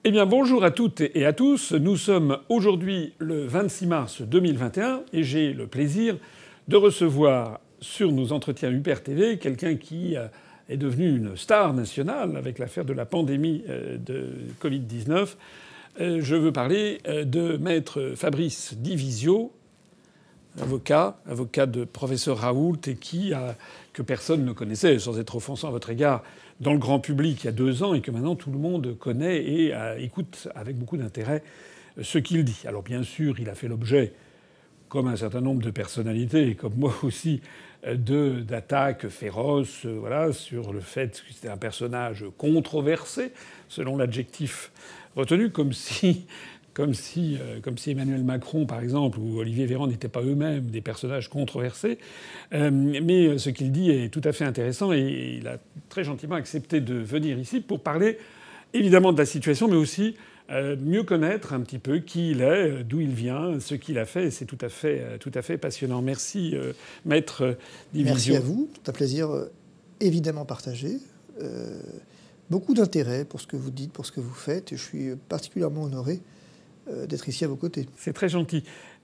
Eh bien, bonjour à toutes et à tous. Nous sommes aujourd'hui le 26 mars 2021 et j'ai le plaisir de recevoir sur nos entretiens UPR TV quelqu'un qui est devenu une star nationale avec l'affaire de la pandémie de Covid-19. Je veux parler de maître Fabrice Divisio, avocat de professeur Raoult et que personne ne connaissait, sans être offensant à votre égard, dans le grand public il y a 2 ans et que maintenant tout le monde connaît et écoute avec beaucoup d'intérêt ce qu'il dit. Alors bien sûr, il a fait l'objet, comme un certain nombre de personnalités, et comme moi aussi, d'attaques féroces, sur le fait que c'était un personnage controversé, selon l'adjectif retenu, comme si Emmanuel Macron, par exemple, ou Olivier Véran n'étaient pas eux-mêmes des personnages controversés. Mais ce qu'il dit est tout à fait intéressant et il a très gentiment accepté de venir ici pour parler évidemment de la situation, mais aussi mieux connaître un petit peu qui il est, d'où il vient, ce qu'il a fait. Et c'est tout à fait passionnant. Merci, maître Divisio. Merci à vous. C'est un plaisir évidemment partagé. Beaucoup d'intérêt pour ce que vous dites, pour ce que vous faites. Et je suis particulièrement honoré d'être ici à vos côtés. C'est très gentil.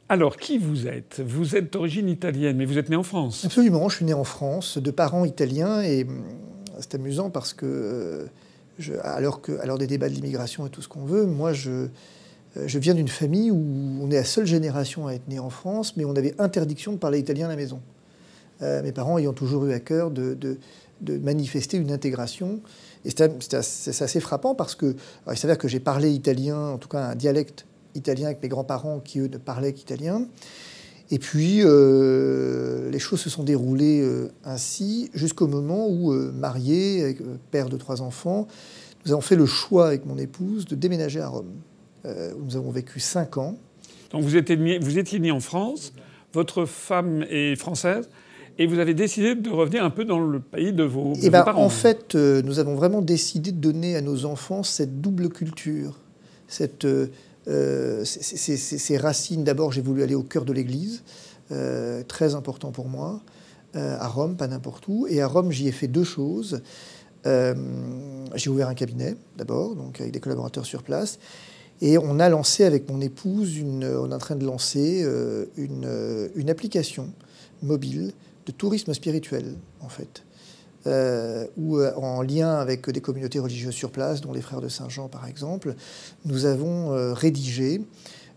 Alors, qui vous êtes ? Vous êtes d'origine italienne, mais vous êtes né en France. Absolument, je suis né en France, de parents italiens, et c'est amusant parce que, à l'heure des débats de l'immigration et tout ce qu'on veut, moi, je viens d'une famille où on est la seule génération à être né en France, mais on avait interdiction de parler italien à la maison. Mes parents ayant toujours eu à cœur de manifester une intégration. Et c'est assez frappant parce que il s'avère que j'ai parlé italien, en tout cas un dialecte italien avec mes grands-parents qui, eux, ne parlaient qu'italien. Et puis, les choses se sont déroulées ainsi jusqu'au moment où, marié, père de 3 enfants, nous avons fait le choix avec mon épouse de déménager à Rome, où nous avons vécu 5 ans. Donc vous étiez né en France, votre femme est française, et vous avez décidé de revenir un peu dans le pays de vos parents. En fait, nous avons vraiment décidé de donner à nos enfants cette double culture, ces racines. D'abord, j'ai voulu aller au cœur de l'Église, très important pour moi, à Rome, pas n'importe où. Et à Rome, j'y ai fait 2 choses. J'ai ouvert un cabinet, d'abord, donc avec des collaborateurs sur place. Et on a lancé avec mon épouse, on est en train de lancer une application mobile de tourisme spirituel, en fait, où, en lien avec des communautés religieuses sur place, dont les Frères de Saint-Jean, par exemple, nous avons rédigé,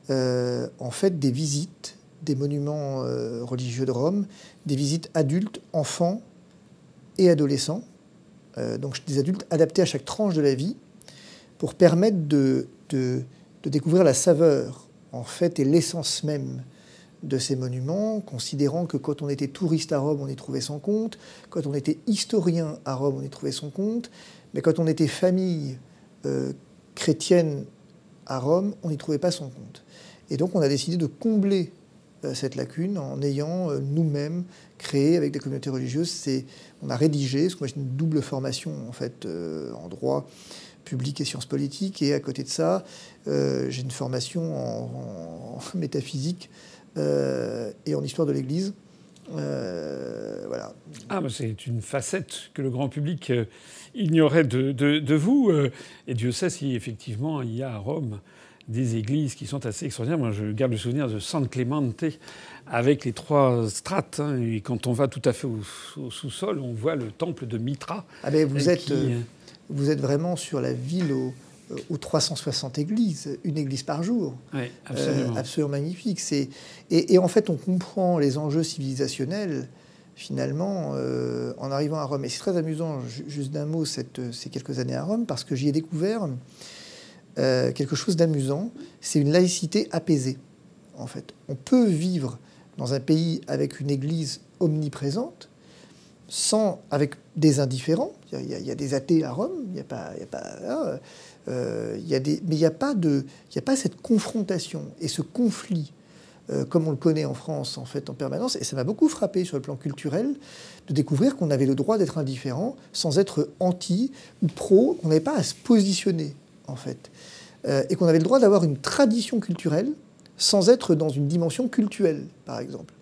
en fait, des visites des monuments religieux de Rome, des visites adultes, enfants et adolescents, donc des adultes adaptés à chaque tranche de la vie, pour permettre de découvrir la saveur, en fait, et l'essence même de ces monuments, considérant que quand on était touriste à Rome, on y trouvait son compte, quand on était historien à Rome, on y trouvait son compte, mais quand on était famille chrétienne à Rome, on n'y trouvait pas son compte. Et donc on a décidé de combler cette lacune en ayant nous-mêmes créé avec des communautés religieuses. On a rédigé, parce que moi j'ai une double formation en fait en droit public et sciences politiques, et à côté de ça, j'ai une formation en métaphysique et en histoire de l'Église. Voilà. Ah, mais c'est une facette que le grand public ignorait de vous. Et Dieu sait si effectivement il y a à Rome des églises qui sont assez extraordinaires. Moi, je garde le souvenir de San Clemente avec les 3 strates. Hein, et quand on va tout à fait au sous-sol, on voit le temple de Mitra. Ah ben vous êtes vraiment sur la ville aux 360 églises, une église par jour. Oui, absolument. Absolument magnifique. Et en fait, on comprend les enjeux civilisationnels, finalement, en arrivant à Rome. Et c'est très amusant, juste d'un mot, ces quelques années à Rome, parce que j'y ai découvert quelque chose d'amusant. C'est une laïcité apaisée, en fait. On peut vivre dans un pays avec une église omniprésente, avec des indifférents. Il y a des athées à Rome, mais il n'y a pas cette confrontation et ce conflit comme on le connaît en France en fait en permanence. Et ça m'a beaucoup frappé sur le plan culturel de découvrir qu'on avait le droit d'être indifférent sans être anti ou pro, qu'on n'avait pas à se positionner en fait, et qu'on avait le droit d'avoir une tradition culturelle sans être dans une dimension cultuelle, par exemple.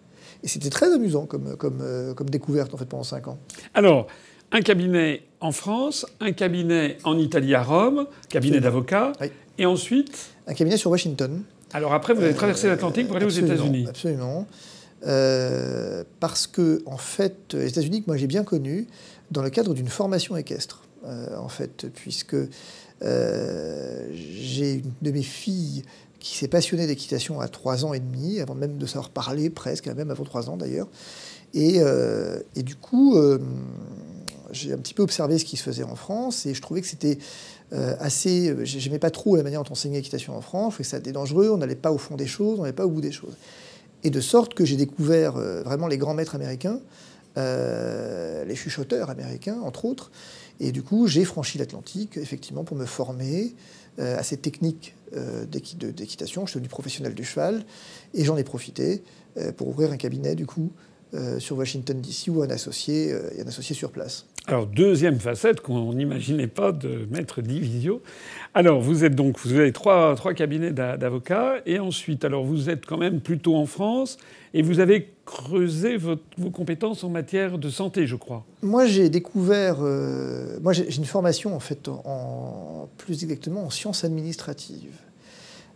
Et c'était très amusant comme découverte en fait pendant 5 ans. Alors, un cabinet en France, un cabinet en Italie à Rome, cabinet d'avocats, oui. Et ensuite un cabinet sur Washington. Alors après, vous avez traversé l'Atlantique pour aller aux États-Unis. Absolument. Parce que, en fait, les États-Unis, que moi j'ai bien connu, dans le cadre d'une formation équestre, en fait, puisque j'ai une de mes filles qui s'est passionnée d'équitation à 3 ans et demi, avant même de savoir parler, presque, même avant 3 ans d'ailleurs. Et du coup, j'ai un petit peu observé ce qui se faisait en France, et je trouvais que c'était assez... J'aimais pas trop la manière dont on enseignait l'équitation en France, je trouvais que ça était dangereux, on n'allait pas au fond des choses, on n'allait pas au bout des choses. Et de sorte que j'ai découvert vraiment les grands maîtres américains, les chuchoteurs américains, entre autres. Et du coup, j'ai franchi l'Atlantique, effectivement, pour me former à ces techniques d'équitation. Je suis devenu professionnel du cheval, et j'en ai profité pour ouvrir un cabinet, du coup, sur Washington DC, où il y a un associé sur place. Alors, deuxième facette qu'on n'imaginait pas de Maître Divisio. Alors, vous avez trois cabinets d'avocats, et ensuite, alors vous êtes quand même plutôt en France, et vous avez creusé vos compétences en matière de santé, je crois. Moi, j'ai découvert... j'ai une formation, en fait, plus exactement en sciences administratives,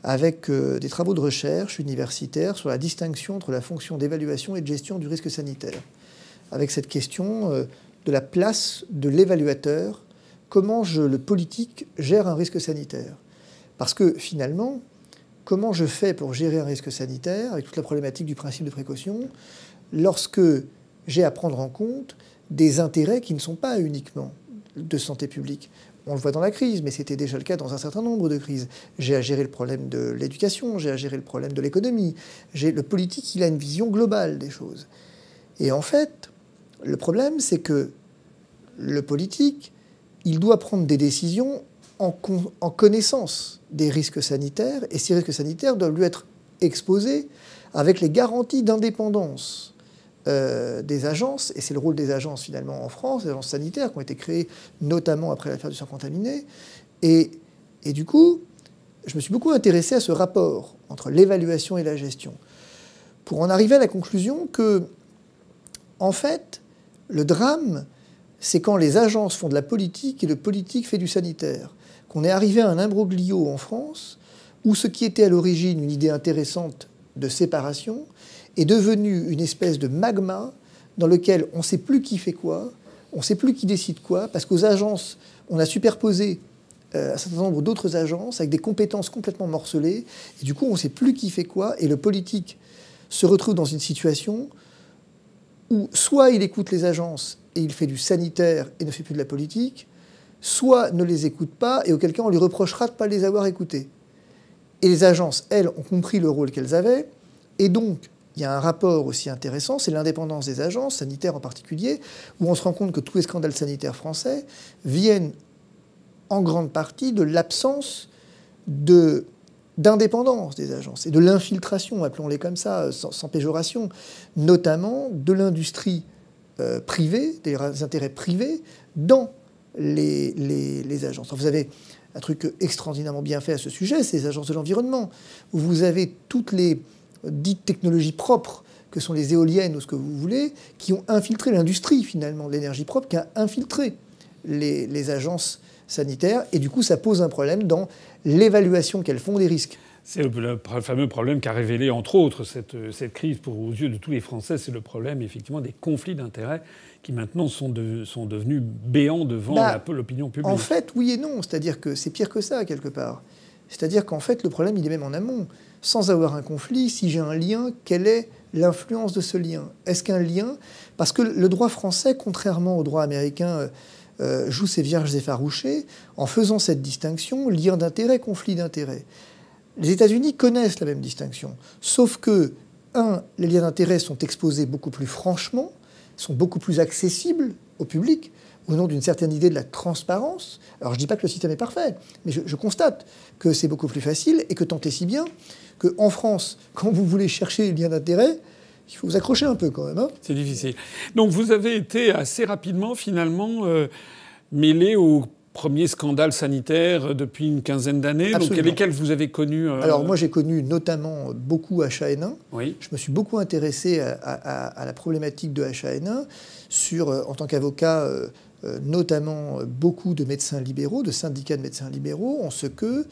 avec des travaux de recherche universitaire sur la distinction entre la fonction d'évaluation et de gestion du risque sanitaire, avec cette question de la place de l'évaluateur, comment le politique gère un risque sanitaire. Parce que finalement, comment je fais pour gérer un risque sanitaire, avec toute la problématique du principe de précaution, lorsque j'ai à prendre en compte des intérêts qui ne sont pas uniquement de santé publique. On le voit dans la crise, mais c'était déjà le cas dans un certain nombre de crises. J'ai à gérer le problème de l'éducation, j'ai à gérer le problème de l'économie. Le politique, il a une vision globale des choses. Et en fait, le problème, c'est que le politique, il doit prendre des décisions en connaissance des risques sanitaires, et ces risques sanitaires doivent lui être exposés avec les garanties d'indépendance des agences, et c'est le rôle des agences finalement en France, des agences sanitaires qui ont été créées notamment après l'affaire du sang contaminé. Et du coup, je me suis beaucoup intéressé à ce rapport entre l'évaluation et la gestion, pour en arriver à la conclusion que, en fait, le drame, c'est quand les agences font de la politique et le politique fait du sanitaire. Qu'on est arrivé à un imbroglio en France où ce qui était à l'origine une idée intéressante de séparation est devenu une espèce de magma dans lequel on ne sait plus qui fait quoi, on ne sait plus qui décide quoi, parce qu'aux agences, on a superposé un certain nombre d'autres agences avec des compétences complètement morcelées, et du coup, on ne sait plus qui fait quoi, et le politique se retrouve dans une situation où soit il écoute les agences et il fait du sanitaire et ne fait plus de la politique, soit ne les écoute pas, et auquel cas on lui reprochera de ne pas les avoir écoutés. Et les agences, elles, ont compris le rôle qu'elles avaient, et donc il y a un rapport aussi intéressant, c'est l'indépendance des agences, sanitaires en particulier, où on se rend compte que tous les scandales sanitaires français viennent en grande partie de l'absence d'indépendance des agences et de l'infiltration, appelons-les comme ça, sans péjoration, notamment de l'industrie privée, des intérêts privés dans les agences. Alors vous avez un truc extraordinairement bien fait à ce sujet, c'est les agences de l'environnement, où vous avez toutes les dites technologies propres, que sont les éoliennes ou ce que vous voulez, qui ont infiltré l'industrie, finalement, de l'énergie propre, qui a infiltré les agences sanitaires, et du coup, ça pose un problème dans l'évaluation qu'elles font des risques. C'est le fameux problème qu'a révélé, entre autres, cette crise aux yeux de tous les Français, c'est le problème, effectivement, des conflits d'intérêts qui, maintenant, sont devenus béants devant l'opinion publique. En fait, oui et non. C'est-à-dire que c'est pire que ça, quelque part. C'est-à-dire qu'en fait, le problème, il est même en amont. Sans avoir un conflit, si j'ai un lien, quelle est l'influence de ce lien? Est-ce qu'un lien... Parce que le droit français, contrairement au droit américain, joue ses vierges effarouchées en faisant cette distinction, lien d'intérêt, conflit d'intérêt. Les États-Unis connaissent la même distinction, sauf que, les liens d'intérêt sont exposés beaucoup plus franchement, sont beaucoup plus accessibles au public, au nom d'une certaine idée de la transparence. Alors je ne dis pas que le système est parfait, mais je constate que c'est beaucoup plus facile, et que tant et si bien qu'en France, quand vous voulez chercher les liens d'intérêt, il faut vous accrocher un peu quand même. Hein. C'est difficile. Donc vous avez été assez rapidement, finalement, mêlé au premier scandale sanitaire depuis une quinzaine d'années, donc lesquels vous avez connus Alors moi j'ai connu notamment beaucoup H1N1. Oui. Je me suis beaucoup intéressé à la problématique de H1N1 en tant qu'avocat notamment beaucoup de médecins libéraux, de syndicats de médecins libéraux, en ce que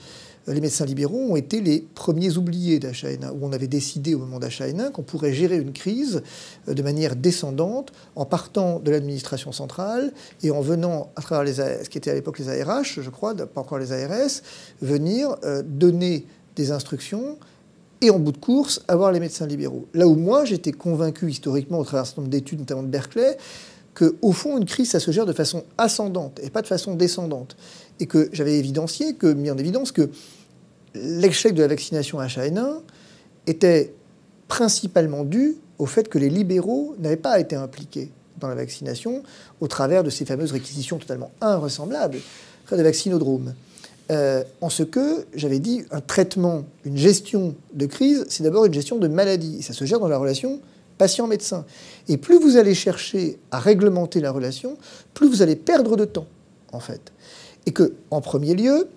les médecins libéraux ont été les premiers oubliés d'H1N1, où on avait décidé au moment d'H1N1 qu'on pourrait gérer une crise de manière descendante, en partant de l'administration centrale et en venant, à travers ce qui était à l'époque les ARH, je crois, pas encore les ARS, venir donner des instructions et en bout de course, avoir les médecins libéraux. Là où moi, j'étais convaincu historiquement, au travers d'un certain nombre d'études, notamment de Berkeley, qu'au fond, une crise, ça se gère de façon ascendante et pas de façon descendante. Et que j'avais mis en évidence que l'échec de la vaccination H1N1 était principalement dû au fait que les libéraux n'avaient pas été impliqués dans la vaccination au travers de ces fameuses réquisitions totalement invraisemblables, des vaccinodromes. En ce que, j'avais dit, un traitement, une gestion de crise, c'est d'abord une gestion de maladie. Et ça se gère dans la relation patient-médecin. Et plus vous allez chercher à réglementer la relation, plus vous allez perdre de temps, en fait. Et que, en premier lieu,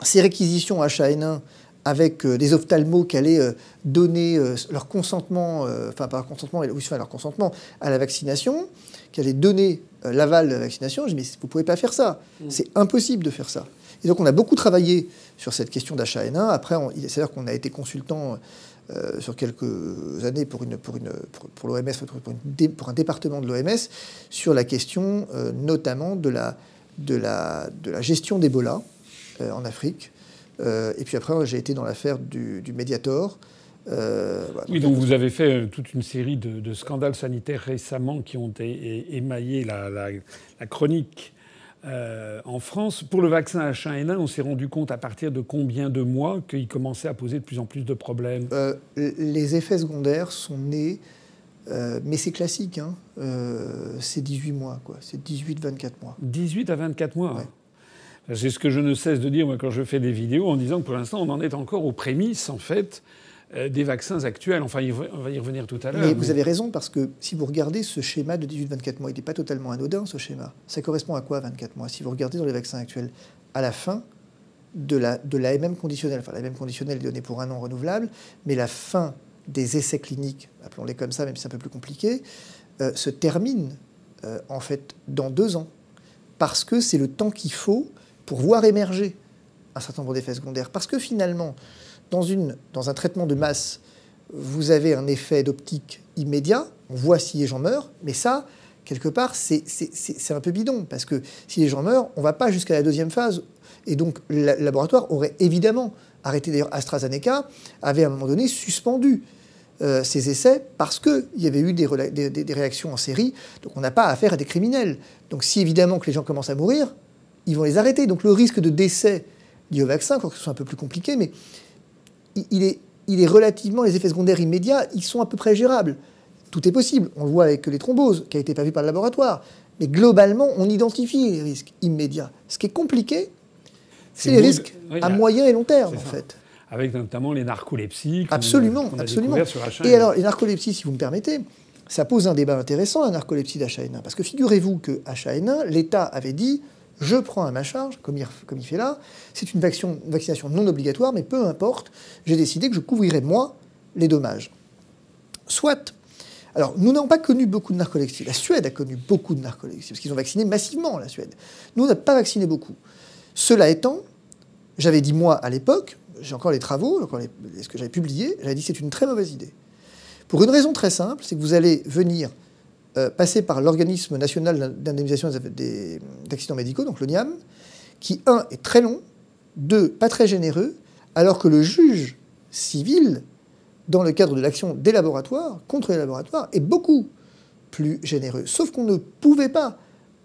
ces réquisitions H1N1 avec des ophtalmos qui allaient donner leur consentement, enfin pas leur consentement, mais leur consentement à la vaccination, qui allaient donner l'aval de la vaccination, je dis mais vous ne pouvez pas faire ça, c'est impossible de faire ça. Et donc on a beaucoup travaillé sur cette question d'H1N1. Après, il s'avère qu'on a été consultant sur quelques années pour l'OMS, pour un département de l'OMS, sur la question notamment de la gestion d'Ebola en Afrique. Et puis après, j'ai été dans l'affaire du Mediator. Voilà. Oui, donc vous avez fait toute une série de scandales sanitaires récemment qui ont émaillé la chronique en France. Pour le vaccin H1N1, on s'est rendu compte à partir de combien de mois qu'il commençait à poser de plus en plus de problèmes? Les effets secondaires sont nés, mais c'est classique, hein, c'est 18 mois, quoi. C'est 18-24 mois. 18 à 24 mois. Ouais. C'est ce que je ne cesse de dire moi, quand je fais des vidéos, en disant que pour l'instant, on en est encore aux prémices, en fait, des vaccins actuels. Enfin, on va y revenir tout à l'heure. Mais vous avez raison, parce que si vous regardez ce schéma de 18-24 mois, il n'est pas totalement anodin, ce schéma. Ça correspond à quoi, 24 mois? Si vous regardez dans les vaccins actuels, à la fin de l'AMM conditionnelle, enfin l'AMM conditionnelle est donnée pour 1 an renouvelable, mais la fin des essais cliniques, appelons-les comme ça, même si c'est un peu plus compliqué, se termine en fait dans 2 ans. Parce que c'est le temps qu'il faut pour voir émerger un certain nombre d'effets secondaires. Parce que finalement, dans un traitement de masse, vous avez un effet d'optique immédiat, on voit si les gens meurent, mais ça, quelque part, c'est un peu bidon, parce que si les gens meurent, on ne va pas jusqu'à la 2e phase. Et donc, le laboratoire aurait évidemment arrêté. D'ailleurs, AstraZeneca avait à un moment donné suspendu ces essais parce qu'il y avait eu des réactions en série. Donc, on n'a pas affaire à des criminels. Donc, si évidemment que les gens commencent à mourir, ils vont les arrêter. Donc le risque de décès lié au vaccin, quoi que ce soit un peu plus compliqué, mais il est relativement, les effets secondaires immédiats, ils sont à peu près gérables. Tout est possible. On le voit avec les thromboses, qui a été prévu par le laboratoire. Mais globalement, on identifie les risques immédiats. Ce qui est compliqué, c'est les risques à moyen et long terme, en fait. Avec notamment les narcolepsies. Absolument, absolument. Et alors, les narcolepsies, si vous me permettez, ça pose un débat intéressant, la narcolepsie d'H1N1. Parce que figurez-vous que H1N1, l'État avait dit « je prends à ma charge », comme il fait là, c'est une vaccination non obligatoire, mais peu importe, j'ai décidé que je couvrirais, moi, les dommages. Soit. Alors, nous n'avons pas connu beaucoup de narcolepsie. La Suède a connu beaucoup de narcolepsie, parce qu'ils ont vacciné massivement, la Suède. Nous, on n'a pas vacciné beaucoup. Cela étant, j'avais dit, moi, à l'époque, j'ai encore les travaux, ce que j'avais publié, j'avais dit c'est une très mauvaise idée. Pour une raison très simple, c'est que vous allez venir passer par l'organisme national d'indemnisation d'accidents médicaux, donc l'ONIAM, qui, 1, est très long, 2, pas très généreux, alors que le juge civil, dans le cadre de l'action des laboratoires, contre les laboratoires, est beaucoup plus généreux. Sauf qu'on ne pouvait pas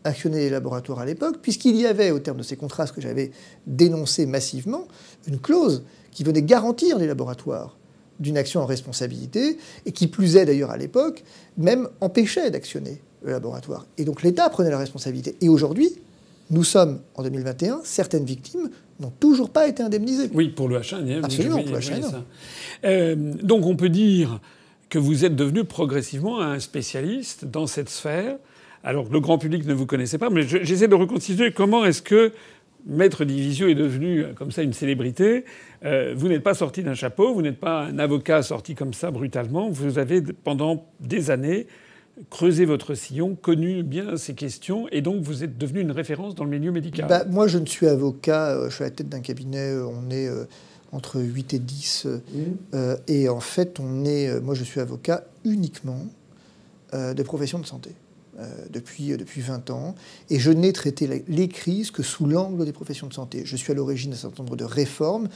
actionner les laboratoires à l'époque, puisqu'il y avait, au terme de ces contrats, ce que j'avais dénoncé massivement, une clause qui venait garantir les laboratoires d'une action en responsabilité, et qui plus est d'ailleurs à l'époque, même empêchait d'actionner le laboratoire. Et donc l'État prenait la responsabilité. Et aujourd'hui, nous sommes en 2021, certaines victimes n'ont toujours pas été indemnisées. Oui, pour le H1N1. Absolument, pour le H1N1. Donc on peut dire que vous êtes devenu progressivement un spécialiste dans cette sphère. Alors le grand public ne vous connaissait pas, mais j'essaie de reconstituer comment est-ce que Maître Divisio est devenu comme ça une célébrité. Vous n'êtes pas sorti d'un chapeau, vous n'êtes pas un avocat sorti comme ça brutalement. Vous avez pendant des années creusé votre sillon, connu bien ces questions, et donc vous êtes devenu une référence dans le milieu médical. Moi, je ne suis avocat, je suis à la tête d'un cabinet, on est entre 8 et 10, et en fait, moi, je suis avocat uniquement de professions de santé. Depuis 20 ans, et je n'ai traité les crises que sous l'angle des professions de santé. Je suis à l'origine d'un certain nombre de réformes,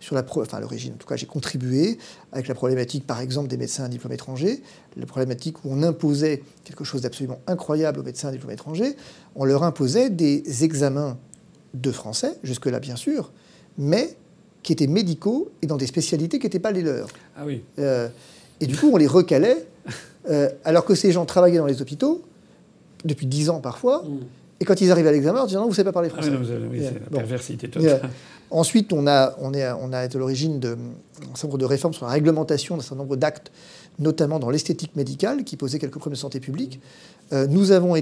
à l'origine, en tout cas, j'ai contribué avec la problématique, par exemple, des médecins à diplôme étranger, la problématique où on imposait quelque chose d'absolument incroyable aux médecins à diplôme étranger, on leur imposait des examens de français, jusque-là bien sûr, mais qui étaient médicaux et dans des spécialités qui n'étaient pas les leurs. Ah oui. Et du coup, on les recalait, alors que ces gens travaillaient dans les hôpitaux, depuis 10 ans parfois, et quand ils arrivent à l'examen, on dit non, vous ne savez pas parler français. Ah oui, c'est la perversité totale. Ensuite, on a été à l'origine d'un certain nombre de réformes sur la réglementation d'un certain nombre d'actes, notamment dans l'esthétique médicale, qui posaient quelques problèmes de santé publique. Nous avons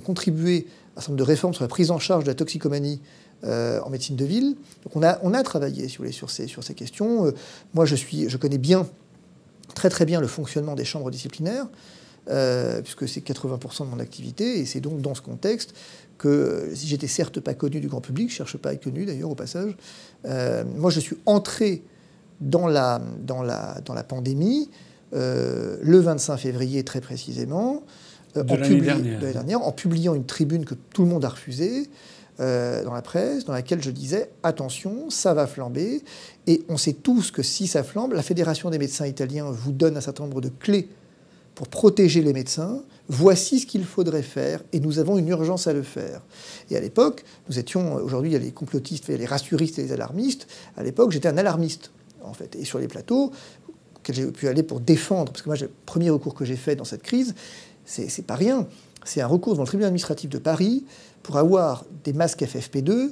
contribué à un certain nombre de réformes sur la prise en charge de la toxicomanie en médecine de ville. Donc on a travaillé sur ces questions. Moi, je connais bien, très très bien, le fonctionnement des chambres disciplinaires, puisque c'est 80% de mon activité, et c'est donc dans ce contexte que, si j'étais certes pas connu du grand public, je ne cherche pas à être connu d'ailleurs au passage, moi je suis entré dans la pandémie le 25 février très précisément, de l'année dernière, en publiant une tribune que tout le monde a refusée dans la presse, dans laquelle je disais « Attention, ça va flamber ». Et on sait tous que si ça flambe, la Fédération des médecins italiens vous donne un certain nombre de clés pour protéger les médecins. Voici ce qu'il faudrait faire, et nous avons une urgence à le faire. Et à l'époque, aujourd'hui il y a les complotistes, il y a les rassuristes et les alarmistes. À l'époque, j'étais un alarmiste, en fait. Et sur les plateaux, auxquels j'ai pu aller pour défendre, parce que moi, le premier recours que j'ai fait dans cette crise, c'est pas rien. C'est un recours devant le tribunal administratif de Paris pour avoir des masques FFP2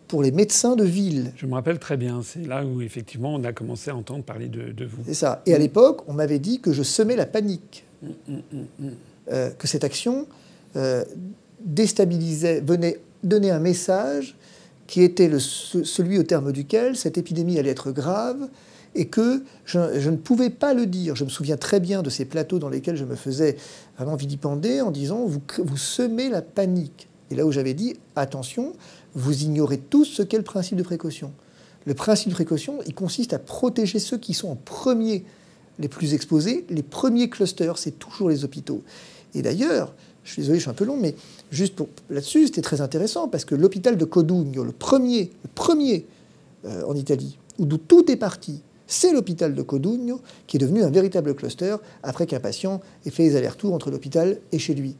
pour les médecins de ville. Je me rappelle très bien. C'est là où, effectivement, on a commencé à entendre parler de vous. C'est ça. Et à l'époque, on m'avait dit que je semais la panique. Que cette action déstabilisait, venait donner un message qui était celui au terme duquel cette épidémie allait être grave, et que je ne pouvais pas le dire. Je me souviens très bien de ces plateaux dans lesquels je me faisais vraiment vilipender en disant vous semez la panique. Et là où j'avais dit attention, vous ignorez tous ce qu'est le principe de précaution. Le principe de précaution, il consiste à protéger ceux qui sont en premier les plus exposés. Les premiers clusters, c'est toujours les hôpitaux. Et d'ailleurs, je suis désolé, je suis un peu long, mais juste là-dessus, c'était très intéressant, parce que l'hôpital de Codugno, le premier en Italie, d'où tout est parti, c'est l'hôpital de Codugno, qui est devenu un véritable cluster après qu'un patient ait fait les allers-retours entre l'hôpital et chez lui.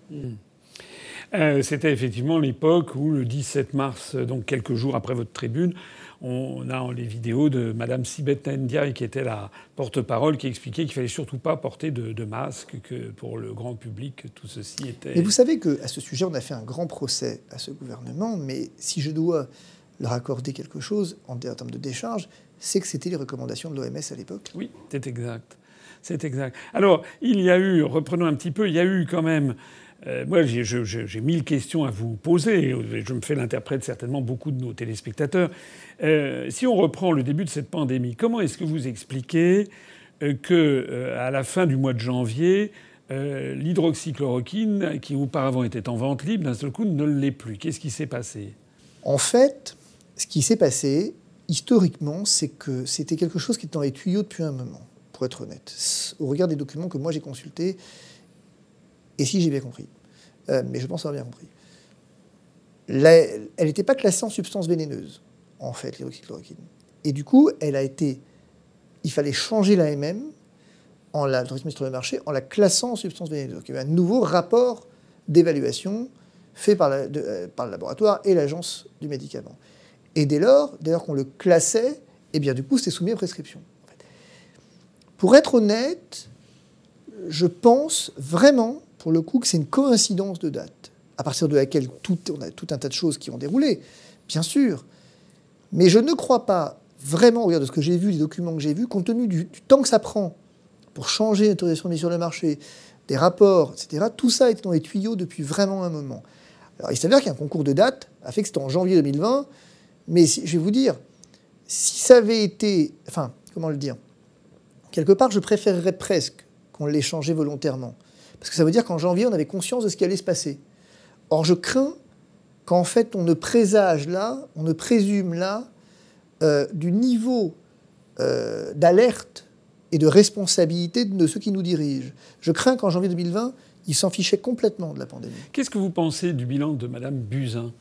C'était effectivement l'époque où, le 17 mars, donc quelques jours après votre tribune, on a les vidéos de Madame Sibeth Ndiaye, qui était la porte-parole, qui expliquait qu'il fallait surtout pas porter de masque, que pour le grand public, tout ceci était... Et vous savez qu'à ce sujet, on a fait un grand procès à ce gouvernement, mais si je dois leur accorder quelque chose en termes de décharge, c'est que c'était les recommandations de l'OMS à l'époque. Oui, c'est exact. C'est exact. Alors, il y a eu, reprenons un petit peu, il y a eu quand même... moi, j'ai 1000 questions à vous poser. Je me fais l'interprète certainement beaucoup de nos téléspectateurs. Si on reprend le début de cette pandémie, comment est-ce que vous expliquez que, à la fin du mois de janvier, l'hydroxychloroquine, qui auparavant était en vente libre, d'un seul coup ne l'est plus? Qu'est-ce qui s'est passé? En fait, ce qui s'est passé, historiquement, c'est que c'était quelque chose qui était dans les tuyaux depuis un moment, pour être honnête. Au regard des documents que moi j'ai consultés, et si j'ai bien compris, mais je pense avoir bien compris, elle n'était pas classée en substance vénéneuse, en fait, l'hydroxychloroquine. Et du coup, il fallait changer l'AMM, l'autorisation sur le marché, en la classant en substance vénéneuse. Donc, il y avait un nouveau rapport d'évaluation fait par le laboratoire et l'agence du médicament. Et dès lors qu'on le classait, eh bien, du coup, c'était soumis à prescription. En fait. Pour être honnête, je pense vraiment, pour le coup, que c'est une coïncidence de date, à partir de laquelle on a tout un tas de choses qui ont déroulé, bien sûr. Mais je ne crois pas vraiment, au regard de ce que j'ai vu, des documents que j'ai vus, compte tenu du temps que ça prend pour changer l'autorisation de mise sur le marché, des rapports, etc., tout ça était dans les tuyaux depuis vraiment un moment. Alors, il s'avère qu'un concours de date a fait que c'était en janvier 2020, mais je vais vous dire, si ça avait été... Enfin, comment le dire? Quelque part, je préférerais presque qu'on l'ait changé volontairement. Parce que ça veut dire qu'en janvier, on avait conscience de ce qui allait se passer. Or, je crains qu'en fait, on ne présage là, on ne présume là, du niveau d'alerte et de responsabilité de ceux qui nous dirigent. Je crains qu'en janvier 2020, ils s'en fichaient complètement de la pandémie. Qu'est-ce que vous pensez du bilan de Mme Buzyn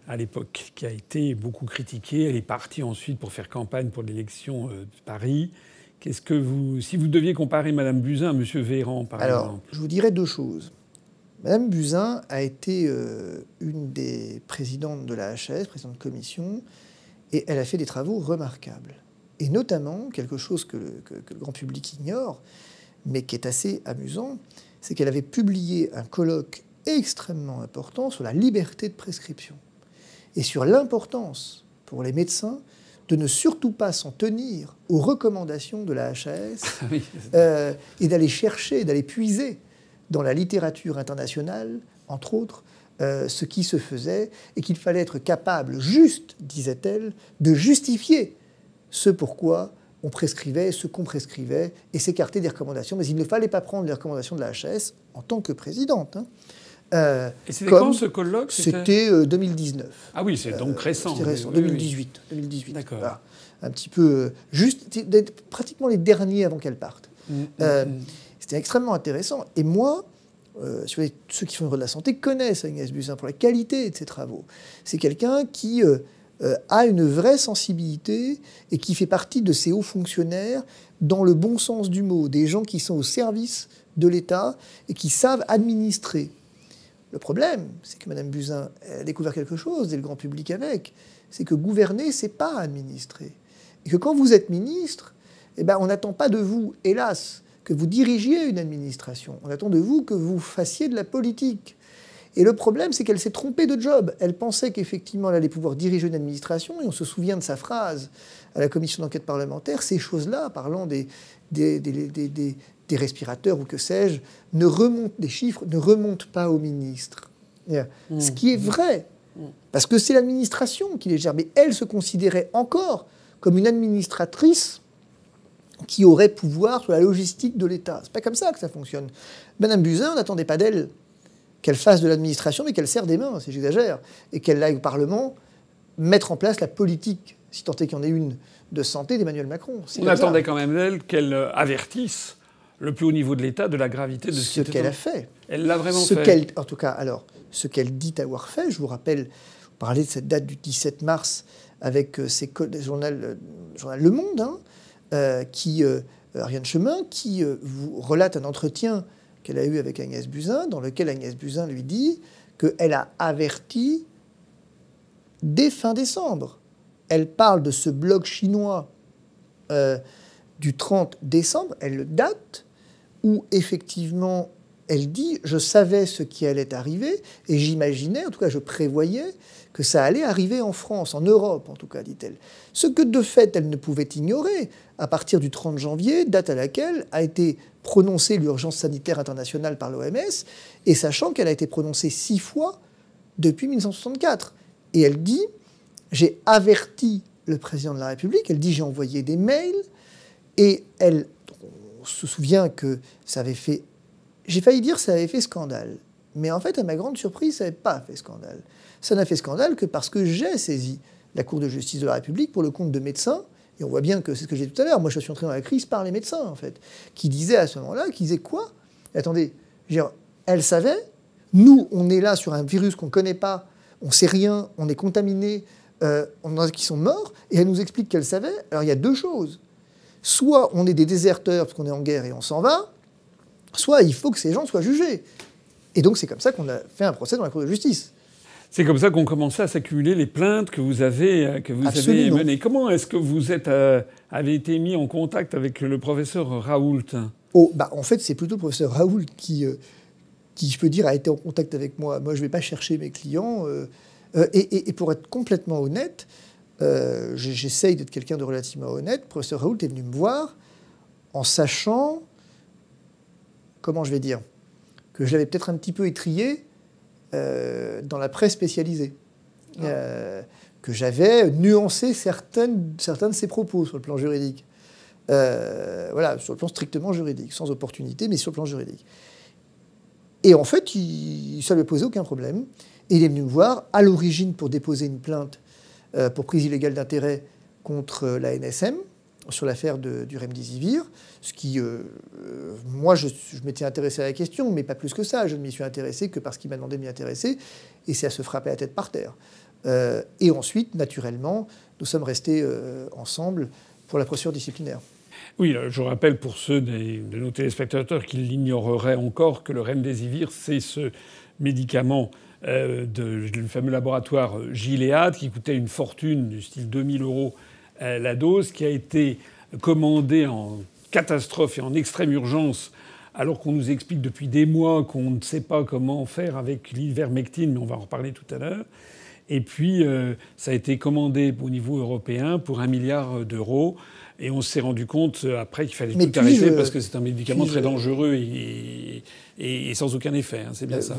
à l'époque, qui a été beaucoup critiquée? Elle est partie ensuite pour faire campagne pour l'élection de Paris. Qu'est-ce que vous, si vous deviez comparer Mme Buzyn à M. Véran, par exemple? Alors, je vous dirais deux choses. Mme Buzyn a été une des présidentes de la HS, présidente de commission, et elle a fait des travaux remarquables. Et notamment, quelque chose que le grand public ignore, mais qui est assez amusant, c'est qu'elle avait publié un colloque extrêmement important sur la liberté de prescription et sur l'importance pour les médecins de ne surtout pas s'en tenir aux recommandations de la HAS et d'aller chercher, d'aller puiser dans la littérature internationale, entre autres, ce qui se faisait, et qu'il fallait être capable, juste, disait-elle, de justifier ce pourquoi on prescrivait, ce qu'on prescrivait, et s'écarter des recommandations. Mais il ne fallait pas prendre les recommandations de la HAS en tant que présidente. Et c'était quand ce colloque? C'était 2019. Ah oui, c'est donc récent. C'était récent, oui, 2018. 2018. D'accord. Voilà. Un petit peu... juste, pratiquement les derniers avant qu'elle parte. C'était extrêmement intéressant. Et moi... ceux qui font le droit de la santé connaissent Agnès Buzyn pour la qualité de ses travaux. C'est quelqu'un qui a une vraie sensibilité et qui fait partie de ces hauts fonctionnaires dans le bon sens du mot, des gens qui sont au service de l'État et qui savent administrer. Le problème, c'est que Mme Buzyn a découvert quelque chose, et le grand public avec, c'est que gouverner, c'est pas administrer. Et que quand vous êtes ministre, eh ben, on n'attend pas de vous, hélas, que vous dirigiez une administration. On attend de vous que vous fassiez de la politique. Et le problème, c'est qu'elle s'est trompée de job. Elle pensait qu'effectivement, elle allait pouvoir diriger une administration, et on se souvient de sa phrase à la commission d'enquête parlementaire, ces choses-là, parlant des respirateurs ou que sais-je, des chiffres ne remontent pas au ministre. Ce qui est vrai, parce que c'est l'administration qui les gère. Mais elle se considérait encore comme une administratrice qui aurait pouvoir sur la logistique de l'État. C'est pas comme ça que ça fonctionne. Madame Buzyn, on n'attendait pas d'elle qu'elle fasse de l'administration, mais qu'elle serre des mains, si j'exagère, et qu'elle aille au Parlement mettre en place la politique, si tant est qu'il y en ait une, de santé d'Emmanuel Macron. On attendait quand même d'elle qu'elle avertisse le plus haut niveau de l'État de la gravité de ce qu'elle a fait. Elle l'a vraiment fait. En tout cas, alors, ce qu'elle dit avoir fait, je vous rappelle, vous parlez de cette date du 17 mars avec le journal Le Monde, Ariane Chemin, qui vous relate un entretien qu'elle a eu avec Agnès Buzyn, dans lequel Agnès Buzyn lui dit qu'elle a averti dès fin décembre. Elle parle de ce blog chinois du 30 décembre, elle le date, où effectivement elle dit « je savais ce qui allait arriver et j'imaginais, en tout cas je prévoyais, que ça allait arriver en France, en Europe en tout cas, dit-elle. Ce que de fait elle ne pouvait ignorer à partir du 30 janvier, date à laquelle a été prononcée l'urgence sanitaire internationale par l'OMS, et sachant qu'elle a été prononcée 6 fois depuis 1964. Et elle dit « j'ai averti le président de la République », elle dit « j'ai envoyé des mails », et elle, on se souvient que ça avait fait... J'ai failli dire que ça avait fait scandale. Mais en fait, à ma grande surprise, ça n'avait pas fait scandale. Ça n'a fait scandale que parce que j'ai saisi la Cour de justice de la République pour le compte de médecins, et on voit bien que c'est ce que j'ai dit tout à l'heure, moi je suis entré dans la crise par les médecins, en fait, qui disaient à ce moment-là, qui disaient quoi ? Attendez, elle savait, nous, on est là sur un virus qu'on ne connaît pas, on ne sait rien, on est contaminé, on en a qui sont morts, et elle nous explique qu'elle savait. Alors il y a deux choses. Soit on est des déserteurs parce qu'on est en guerre et on s'en va, soit il faut que ces gens soient jugés. Et donc c'est comme ça qu'on a fait un procès dans la Cour de justice. C'est comme ça qu'ont commencé à s'accumuler les plaintes que vous avez menées. Comment est-ce que vous avez été mis en contact avec le professeur Raoult ? En fait, c'est plutôt le professeur Raoult qui, je peux dire, a été en contact avec moi. Moi, je ne vais pas chercher mes clients. Et pour être complètement honnête, j'essaye d'être quelqu'un de relativement honnête. Le professeur Raoult est venu me voir en sachant, comment je vais dire, que je l'avais peut-être un petit peu étrillé dans la presse spécialisée. Que j'avais nuancé certains de ses propos sur le plan juridique. Voilà, sur le plan strictement juridique, sans opportunité, mais sur le plan juridique. Et en fait, ça ne lui posait aucun problème. Et il est venu me voir, à l'origine, pour déposer une plainte pour prise illégale d'intérêt contre la NSM, sur l'affaire du Remdesivir. Ce qui, moi, je m'étais intéressé à la question, mais pas plus que ça. Je ne m'y suis intéressé que parce qu'il m'a demandé de m'y intéresser, et c'est à se frapper la tête par terre. Et ensuite, naturellement, nous sommes restés ensemble pour la procédure disciplinaire. Oui, je rappelle pour ceux de nos téléspectateurs qui l'ignoreraient encore que le Remdesivir, c'est ce médicament du fameux laboratoire Gilead qui coûtait une fortune du style 2000 € la dose, qui a été commandé en catastrophe et en extrême urgence, alors qu'on nous explique depuis des mois qu'on ne sait pas comment faire avec l'ivermectine, mais on va en reparler tout à l'heure. Et puis, ça a été commandé au niveau européen pour 1 milliard €. Et on s'est rendu compte après qu'il fallait tout arrêter parce que c'est un médicament très dangereux et sans aucun effet. Hein, c'est bien ça.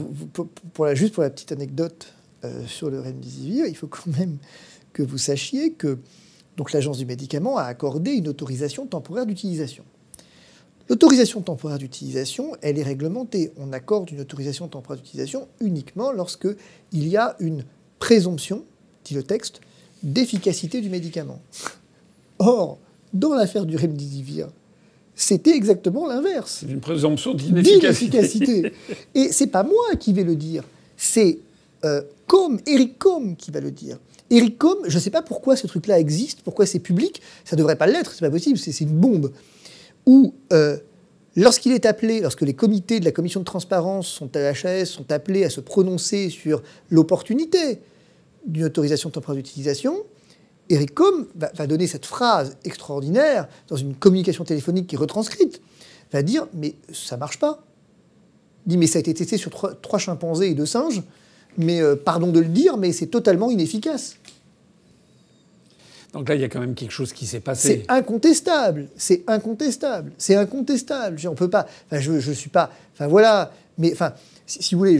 Juste pour la petite anecdote sur le Remdesivir, il faut quand même que vous sachiez que donc, l'Agence du médicament a accordé une autorisation temporaire d'utilisation. L'autorisation temporaire d'utilisation, elle est réglementée. On accorde une autorisation temporaire d'utilisation uniquement lorsqu'il y a une présomption, dit le texte, d'efficacité du médicament. Or, dans l'affaire du Remdesivir, c'était exactement l'inverse. C'est une présomption d'inefficacité. Et c'est pas moi qui vais le dire, c'est Eric Combe qui va le dire. Eric Combe, je ne sais pas pourquoi ce truc-là existe, pourquoi c'est public, ça ne devrait pas l'être, c'est pas possible, c'est une bombe. Où, lorsqu'il est appelé, lorsque les comités de la commission de transparence sont à l'HAS, sont appelés à se prononcer sur l'opportunité d'une autorisation temporaire d'utilisation, Eric Combe va donner cette phrase extraordinaire dans une communication téléphonique qui est retranscrite, va dire « mais ça marche pas ». Il dit « mais ça a été testé sur 3 chimpanzés et 2 singes, mais pardon de le dire, mais c'est totalement inefficace ». Donc là, il y a quand même quelque chose qui s'est passé. C'est incontestable, c'est incontestable, c'est incontestable. On peut pas. Enfin, je suis pas. Enfin voilà. Mais enfin, si vous voulez,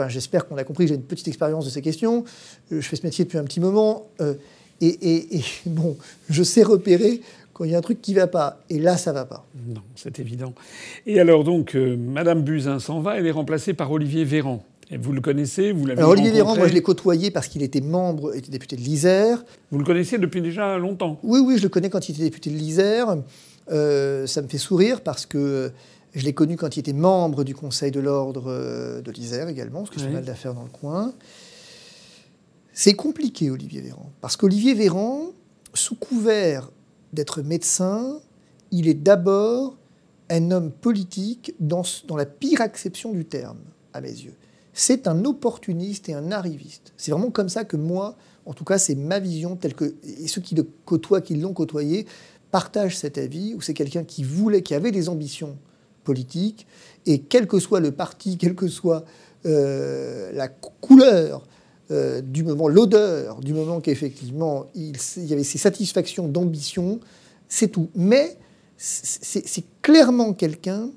j'espère qu'on a compris que j'ai une petite expérience de ces questions. Je fais ce métier depuis un petit moment et bon, je sais repérer quand il y a un truc qui va pas. Et là, ça va pas. Non, c'est évident. Et alors donc, Madame Buzyn s'en va. Elle est remplacée par Olivier Véran. Et vous le connaissez, vous l'avez rencontré. Olivier Véran, moi je l'ai côtoyé parce qu'il était était député de l'Isère. Vous le connaissiez depuis déjà longtemps? Oui, je le connais quand il était député de l'Isère. Ça me fait sourire parce que je l'ai connu quand il était membre du Conseil de l'Ordre de l'Isère également, parce que j'ai mal d'affaires dans le coin. C'est compliqué, Olivier Véran. Parce qu'Olivier Véran, sous couvert d'être médecin, il est d'abord un homme politique dans la pire acception du terme, à mes yeux. C'est un opportuniste et un arriviste. C'est vraiment comme ça que moi, en tout cas, c'est ma vision telle que... Et ceux qui le côtoient, qui l'ont côtoyé, partagent cet avis, où c'est quelqu'un qui avait des ambitions politiques, et quel que soit le parti, quelle que soit la couleur du moment, l'odeur du moment qu'effectivement il y avait ces satisfactions d'ambition, c'est tout. Mais c'est clairement quelqu'un...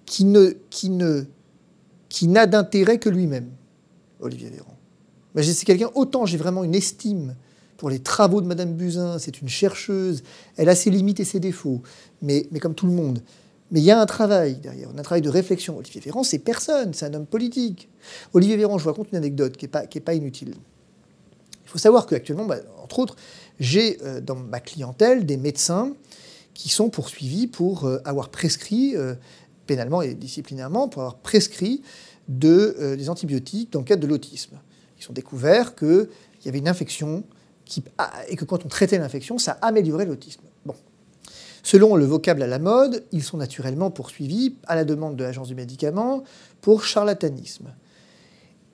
qui n'a d'intérêt que lui-même, Olivier Véran. C'est quelqu'un, autant j'ai vraiment une estime pour les travaux de Madame Buzyn, c'est une chercheuse, elle a ses limites et ses défauts, mais comme tout le monde. Mais il y a un travail derrière, un travail de réflexion. Olivier Véran, c'est personne, c'est un homme politique. Olivier Véran, je vous raconte une anecdote qui est pas inutile. Il faut savoir qu'actuellement, entre autres, j'ai dans ma clientèle des médecins qui sont poursuivis pour avoir prescrit... pénalement et disciplinairement, pour avoir prescrit des antibiotiques dans le cadre de l'autisme. Ils ont découvert qu'il y avait une infection et que quand on traitait l'infection, ça améliorait l'autisme. Bon. Selon le vocable à la mode, ils sont naturellement poursuivis à la demande de l'Agence du médicament pour charlatanisme.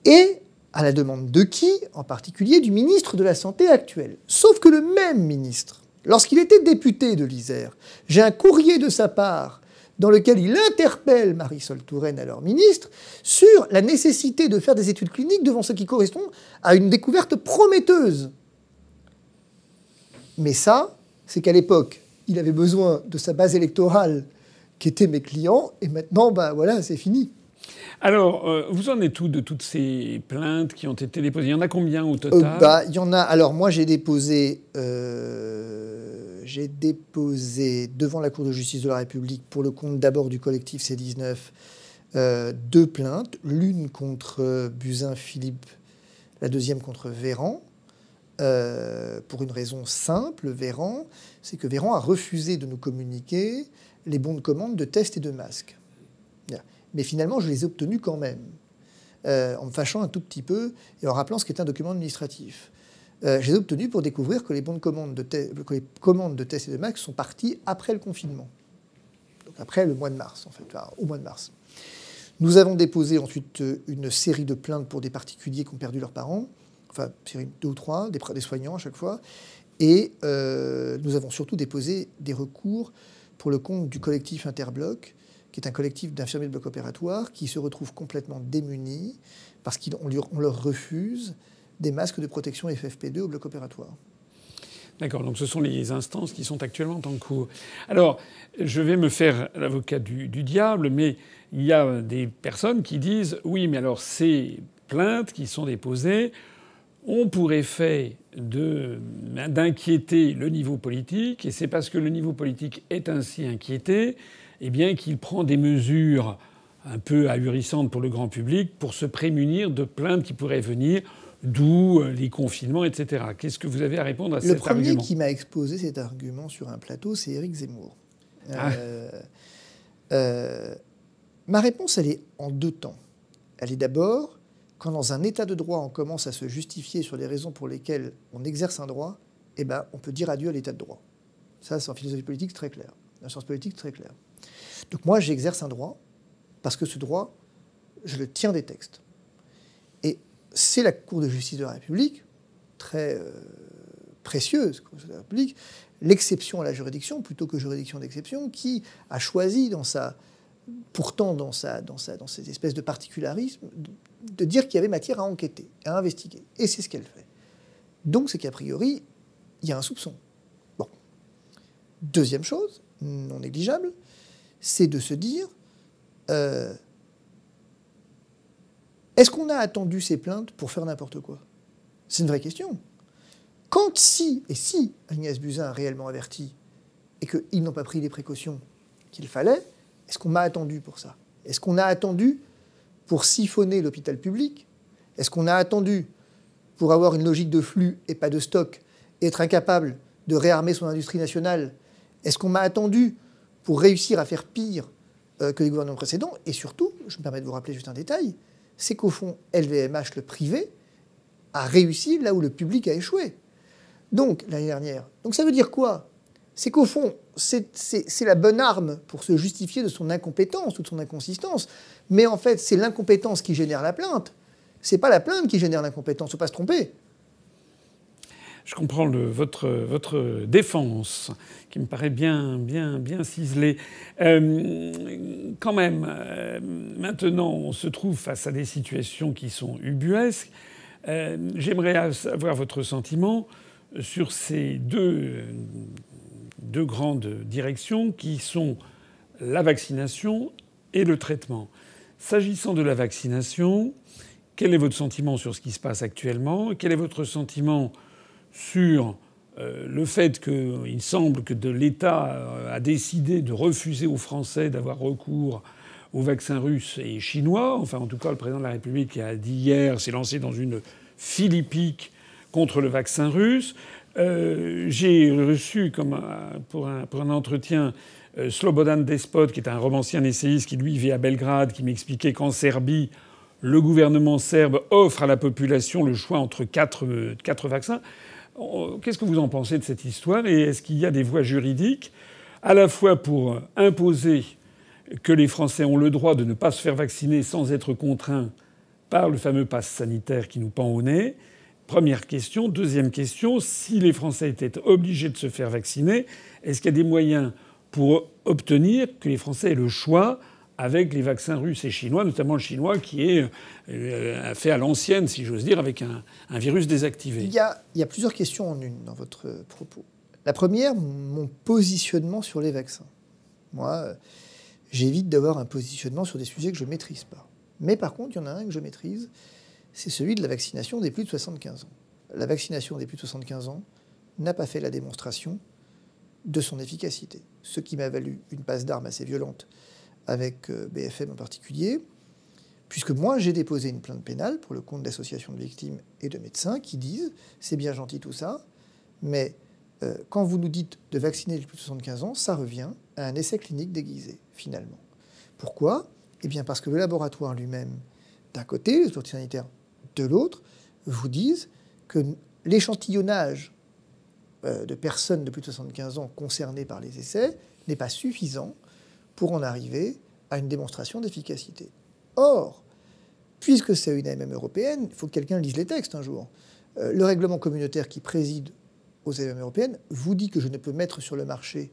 Et à la demande de qui? En particulier du ministre de la Santé actuel. Sauf que le même ministre, lorsqu'il était député de l'Isère, j'ai un courrier de sa part dans lequel il interpelle Marisol Touraine, alors ministre, sur la nécessité de faire des études cliniques devant ce qui correspond à une découverte prometteuse. Mais ça, c'est qu'à l'époque, il avait besoin de sa base électorale, qui étaient mes clients, et maintenant, voilà, c'est fini. Alors, vous en êtes où de toutes ces plaintes qui ont été déposées? Il y en a combien au total? Il y en a... Alors, moi, j'ai déposé j'ai déposé devant la Cour de justice de la République, pour le compte d'abord du collectif C19, 2 plaintes, l'une contre Buzyn Philippe, la deuxième contre Véran, pour une raison simple. Véran, c'est que Véran a refusé de nous communiquer les bons de commande de tests et de masques. Mais finalement, je les ai obtenus quand même, en me fâchant un tout petit peu et en rappelant ce qu'est un document administratif. Je les ai obtenus pour découvrir que les bons de commande que les commandes de tests et de masques sont parties après le confinement. Donc après le mois de mars, en fait, au mois de mars. Nous avons déposé ensuite une série de plaintes pour des particuliers qui ont perdu leurs parents, enfin, 2 ou 3, des soignants à chaque fois. Et nous avons surtout déposé des recours pour le compte du collectif Interbloc, qui est un collectif d'infirmiers de bloc opératoire qui se retrouvent complètement démunis parce qu'on leur refuse des masques de protection FFP2 au bloc opératoire. D'accord, donc ce sont les instances qui sont actuellement en cours. Alors, je vais me faire l'avocat du diable, mais il y a des personnes qui disent « Oui, mais alors ces plaintes qui sont déposées ont pour effet d'inquiéter le niveau politique, et c'est parce que le niveau politique est ainsi inquiété, eh bien qu'il prend des mesures un peu ahurissantes pour le grand public pour se prémunir de plaintes qui pourraient venir, d'où les confinements, etc. » Qu'est-ce que vous avez à répondre à cet argument ? Le premier qui m'a exposé cet argument sur un plateau, c'est Éric Zemmour. Ma réponse, elle est en 2 temps. Elle est d'abord, quand dans un état de droit, on commence à se justifier sur les raisons pour lesquelles on exerce un droit, eh ben, on peut dire adieu à l'état de droit. Ça, c'est en philosophie politique très clair. En sciences politiques très clair. Donc moi, j'exerce un droit parce que ce droit, je le tiens des textes. Et c'est la Cour de justice de la République, très précieuse, Cour de justice de la République, l'exception à la juridiction, plutôt que juridiction d'exception, qui a choisi pourtant dans cette espèce de particularisme, de dire qu'il y avait matière à enquêter, à investiguer. Et c'est ce qu'elle fait. Donc c'est qu'a priori, il y a un soupçon. Bon. Deuxième chose, non négligeable, c'est de se dire est-ce qu'on a attendu ces plaintes pour faire n'importe quoi ? C'est une vraie question. Si Agnès Buzyn a réellement averti et qu'ils n'ont pas pris les précautions qu'il fallait, est-ce qu'on m'a attendu pour ça ? Est-ce qu'on a attendu pour siphonner l'hôpital public ? Est-ce qu'on a attendu pour avoir une logique de flux et pas de stock et être incapable de réarmer son industrie nationale ? Est-ce qu'on m'a attendu pour réussir à faire pire que les gouvernements précédents ? Et surtout, je me permets de vous rappeler juste un détail, c'est qu'au fond, LVMH, le privé, a réussi là où le public a échoué. Donc, l'année dernière. Donc ça veut dire quoi ? C'est qu'au fond, c'est la bonne arme pour se justifier de son incompétence ou de son inconsistance. Mais en fait, c'est l'incompétence qui génère la plainte. C'est pas la plainte qui génère l'incompétence. Il ne faut pas se tromper. Je comprends votre défense, qui me paraît bien ciselée. Quand même, maintenant, on se trouve face à des situations qui sont ubuesques. J'aimerais avoir votre sentiment sur ces deux grandes directions qui sont la vaccination et le traitement. S'agissant de la vaccination, quel est votre sentiment sur ce qui se passe actuellement ? Quel est votre sentiment sur le fait qu'il semble que l'État a décidé de refuser aux Français d'avoir recours aux vaccins russes et chinois ? Enfin, en tout cas, le président de la République a dit hier, s'est lancé dans une philippique contre le vaccin russe. J'ai reçu, pour un entretien, Slobodan Despot, qui est un romancier, un essayiste, qui lui vit à Belgrade, qui m'expliquait qu'en Serbie, le gouvernement serbe offre à la population le choix entre 4 vaccins. Qu'est-ce que vous en pensez de cette histoire ? Et est-ce qu'il y a des voies juridiques, à la fois pour imposer que les Français ont le droit de ne pas se faire vacciner sans être contraints par le fameux pass sanitaire qui nous pend au nez ? Première question. Deuxième question, si les Français étaient obligés de se faire vacciner, est-ce qu'il y a des moyens pour obtenir que les Français aient le choix avec les vaccins russes et chinois, notamment le chinois qui est fait à l'ancienne, si j'ose dire, avec un virus désactivé? Il y a plusieurs questions en une dans votre propos. La première, mon positionnement sur les vaccins. Moi, j'évite d'avoir un positionnement sur des sujets que je ne maîtrise pas. Mais par contre, il y en a un que je maîtrise, c'est celui de la vaccination des plus de 75 ans. La vaccination des plus de 75 ans n'a pas fait la démonstration de son efficacité. Ce qui m'a valu une passe d'armes assez violente avec BFM en particulier, puisque moi j'ai déposé une plainte pénale pour le compte d'associations de victimes et de médecins qui disent « c'est bien gentil tout ça, mais quand vous nous dites de vacciner les plus de 75 ans, ça revient à un essai clinique déguisé, finalement. » Pourquoi ? Eh bien parce que le laboratoire lui-même, d'un côté, les autorités sanitaires de l'autre, vous disent que l'échantillonnage de personnes de plus de 75 ans concernées par les essais n'est pas suffisant pour en arriver à une démonstration d'efficacité. Or, puisque c'est une AMM européenne, il faut que quelqu'un lise les textes un jour. Le règlement communautaire qui préside aux AMM européennes vous dit que je ne peux mettre sur le marché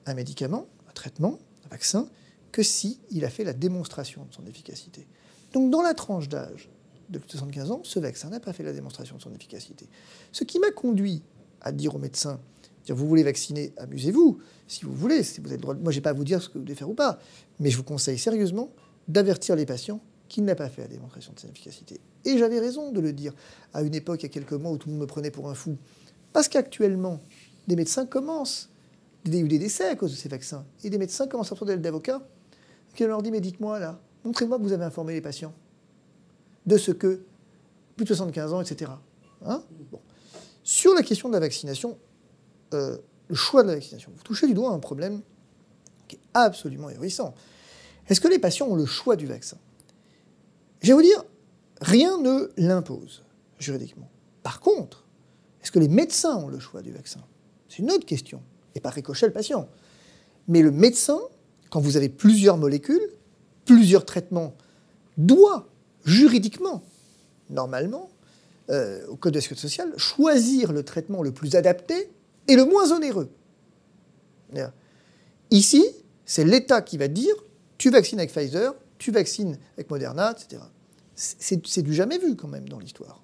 un médicament, un traitement, un vaccin, que si il a fait la démonstration de son efficacité. Donc dans la tranche d'âge de plus de 75 ans, ce vaccin n'a pas fait la démonstration de son efficacité. Ce qui m'a conduit à dire aux médecins, vous voulez vacciner, amusez-vous, si vous voulez, si vous avez le droit. Moi, je n'ai pas à vous dire ce que vous devez faire ou pas, mais je vous conseille sérieusement d'avertir les patients qu'il n'a pas fait la démonstration de son efficacité. Et j'avais raison de le dire à une époque, il y a quelques mois, où tout le monde me prenait pour un fou. Parce qu'actuellement, des médecins commencent, il y a eu des décès à cause de ces vaccins, et des médecins commencent à retourner d'avocats, qui leur dit, mais dites-moi là, montrez-moi que vous avez informé les patients de ce que, plus de 75 ans, etc. Hein, bon. Sur la question de la vaccination, le choix de la vaccination, vous touchez du doigt un problème qui est absolument ahurissant. Est-ce que les patients ont le choix du vaccin ? Je vais vous dire, rien ne l'impose juridiquement. Par contre, est-ce que les médecins ont le choix du vaccin ? C'est une autre question, et par ricochet le patient. Mais le médecin, quand vous avez plusieurs molécules, plusieurs traitements, doit juridiquement, normalement, au Code de la sécurité sociale, choisir le traitement le plus adapté et le moins onéreux. Ici, c'est l'État qui va dire tu vaccines avec Pfizer, tu vaccines avec Moderna, etc. C'est du jamais vu quand même dans l'histoire.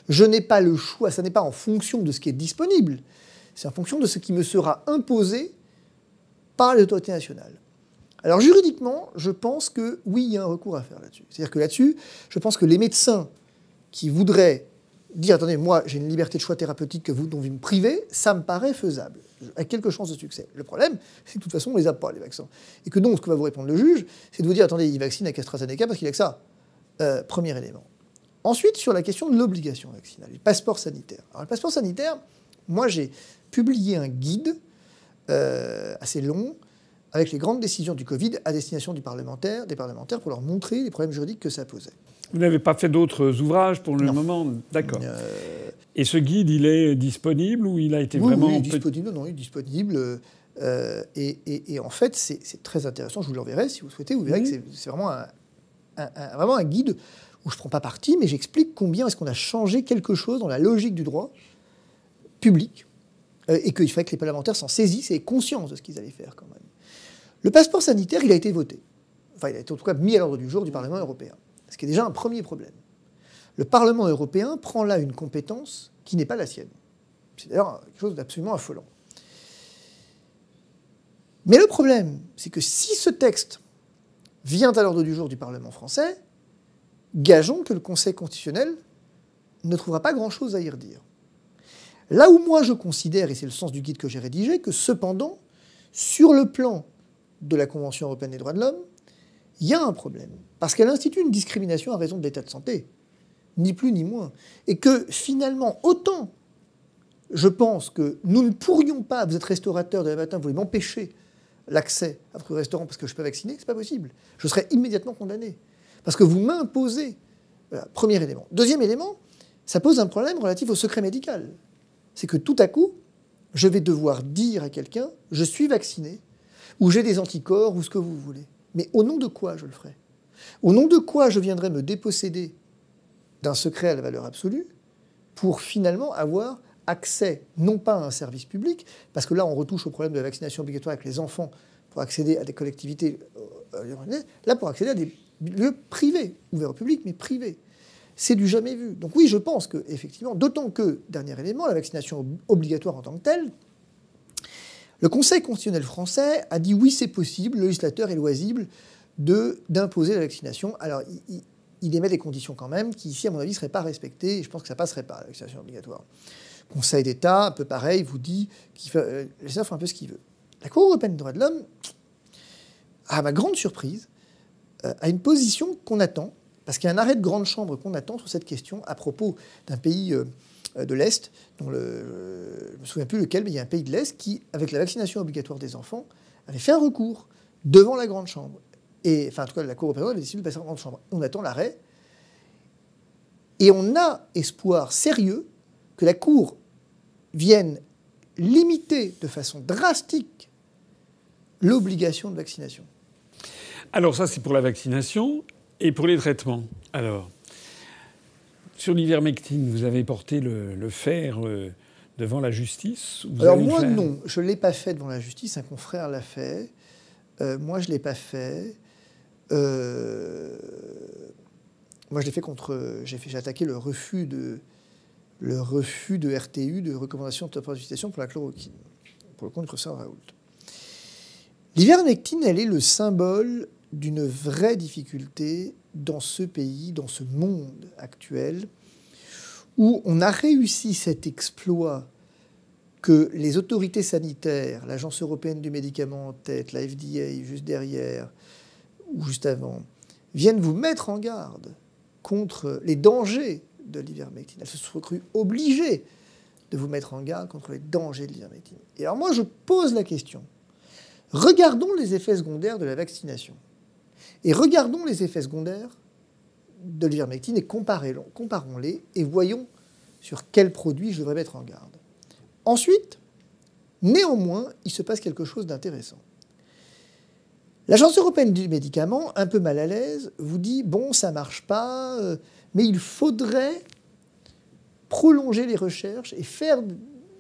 Je n'ai pas le choix, ça n'est pas en fonction de ce qui est disponible, c'est en fonction de ce qui me sera imposé par les autorités nationales. Alors juridiquement, je pense que oui, il y a un recours à faire là-dessus. C'est-à-dire que là-dessus, je pense que les médecins qui voudraient dire, attendez, moi j'ai une liberté de choix thérapeutique dont vous me privez, ça me paraît faisable, avec quelques chances de succès. Le problème, c'est que de toute façon, on ne les a pas, les vaccins. Et que donc, ce que va vous répondre le juge, c'est de vous dire, attendez, il vaccine avec AstraZeneca parce qu'il a que ça. Premier élément. Ensuite, sur la question de l'obligation vaccinale, le passeport sanitaire. Alors, le passeport sanitaire, moi j'ai publié un guide assez long avec les grandes décisions du Covid à destination des parlementaires pour leur montrer les problèmes juridiques que ça posait. Vous n'avez pas fait d'autres ouvrages pour le moment ? D'accord. Et ce guide, il est disponible ou il a été vraiment... Oui, il est disponible. Non, il est disponible. Et en fait, c'est très intéressant. Je vous l'enverrai si vous souhaitez. Vous verrez que c'est vraiment un guide où je ne prends pas parti, mais j'explique combien est-ce qu'on a changé quelque chose dans la logique du droit public et qu'il fallait que les parlementaires s'en saisissent et aient conscience de ce qu'ils allaient faire quand même. Le passeport sanitaire, il a été voté. Enfin, il a été en tout cas mis à l'ordre du jour du Parlement européen. Ce qui est déjà un premier problème. Le Parlement européen prend là une compétence qui n'est pas la sienne. C'est d'ailleurs quelque chose d'absolument affolant. Mais le problème, c'est que si ce texte vient à l'ordre du jour du Parlement français, gageons que le Conseil constitutionnel ne trouvera pas grand-chose à y redire. Là où moi je considère, et c'est le sens du guide que j'ai rédigé, que cependant, sur le plan de la Convention européenne des droits de l'homme, il y a un problème. Parce qu'elle institue une discrimination à raison de l'état de santé. Ni plus ni moins. Et que finalement, autant je pense que nous ne pourrions pas, vous êtes restaurateur demain matin, vous voulez m'empêcher l'accès à votre restaurant parce que je peux vacciner, c'est pas possible. Je serais immédiatement condamné. Parce que vous m'imposez. Voilà, premier élément. Deuxième élément, ça pose un problème relatif au secret médical. C'est que tout à coup, je vais devoir dire à quelqu'un, je suis vacciné, ou j'ai des anticorps, ou ce que vous voulez. Mais au nom de quoi je le ferai ? Au nom de quoi je viendrai me déposséder d'un secret à la valeur absolue pour finalement avoir accès, non pas à un service public, parce que là on retouche au problème de la vaccination obligatoire avec les enfants pour accéder à des collectivités, là pour accéder à des lieux privés, ouverts au public, mais privés. C'est du jamais vu. Donc oui, je pense que, effectivement, d'autant que, dernier élément, la vaccination obligatoire en tant que telle, le Conseil constitutionnel français a dit oui, c'est possible, le législateur est loisible d'imposer la vaccination. Alors, il émet des conditions quand même qui, ici, à mon avis, ne seraient pas respectées, et je pense que ça ne passerait pas, la vaccination obligatoire. Conseil d'État, un peu pareil, vous dit qu'il fait un peu ce qu'il veut. La Cour européenne des droits de l'homme, à ma grande surprise, a une position qu'on attend, parce qu'il y a un arrêt de grande chambre qu'on attend sur cette question à propos d'un pays de l'Est, dont je ne me souviens plus lequel, mais il y a un pays de l'Est qui, avec la vaccination obligatoire des enfants, avait fait un recours devant la grande chambre. Et, enfin, en tout cas, la Cour européenne avait décidé de passer en grande chambre. On attend l'arrêt. Et on a espoir sérieux que la Cour vienne limiter de façon drastique l'obligation de vaccination. Alors ça, c'est pour la vaccination. Et pour les traitements, alors, sur l'ivermectine, vous avez porté le fer devant la justice? Alors moi, non. Je ne l'ai pas fait devant la justice. Un confrère l'a fait. Moi, je ne l'ai pas fait. Moi, je l'ai fait contre... J'ai attaqué le refus de RTU, de recommandation de thérapeutisation pour la chloroquine, pour le compte Christian Raoult. L'ivermectine, elle est le symbole d'une vraie difficulté dans ce pays, dans ce monde actuel, où on a réussi cet exploit que les autorités sanitaires, l'Agence européenne du médicament en tête, la FDA juste derrière, ou juste avant, viennent vous mettre en garde contre les dangers de l'ivermectine. Elles se sont crues obligées de vous mettre en garde contre les dangers de l'ivermectine. Et alors moi, je pose la question. Regardons les effets secondaires de la vaccination. Et regardons les effets secondaires de l'ivermectine et comparons-les et voyons sur quels produits je devrais mettre en garde. Ensuite, néanmoins, il se passe quelque chose d'intéressant. L'Agence européenne du médicament, un peu mal à l'aise, vous dit « bon, ça ne marche pas, mais il faudrait prolonger les recherches et faire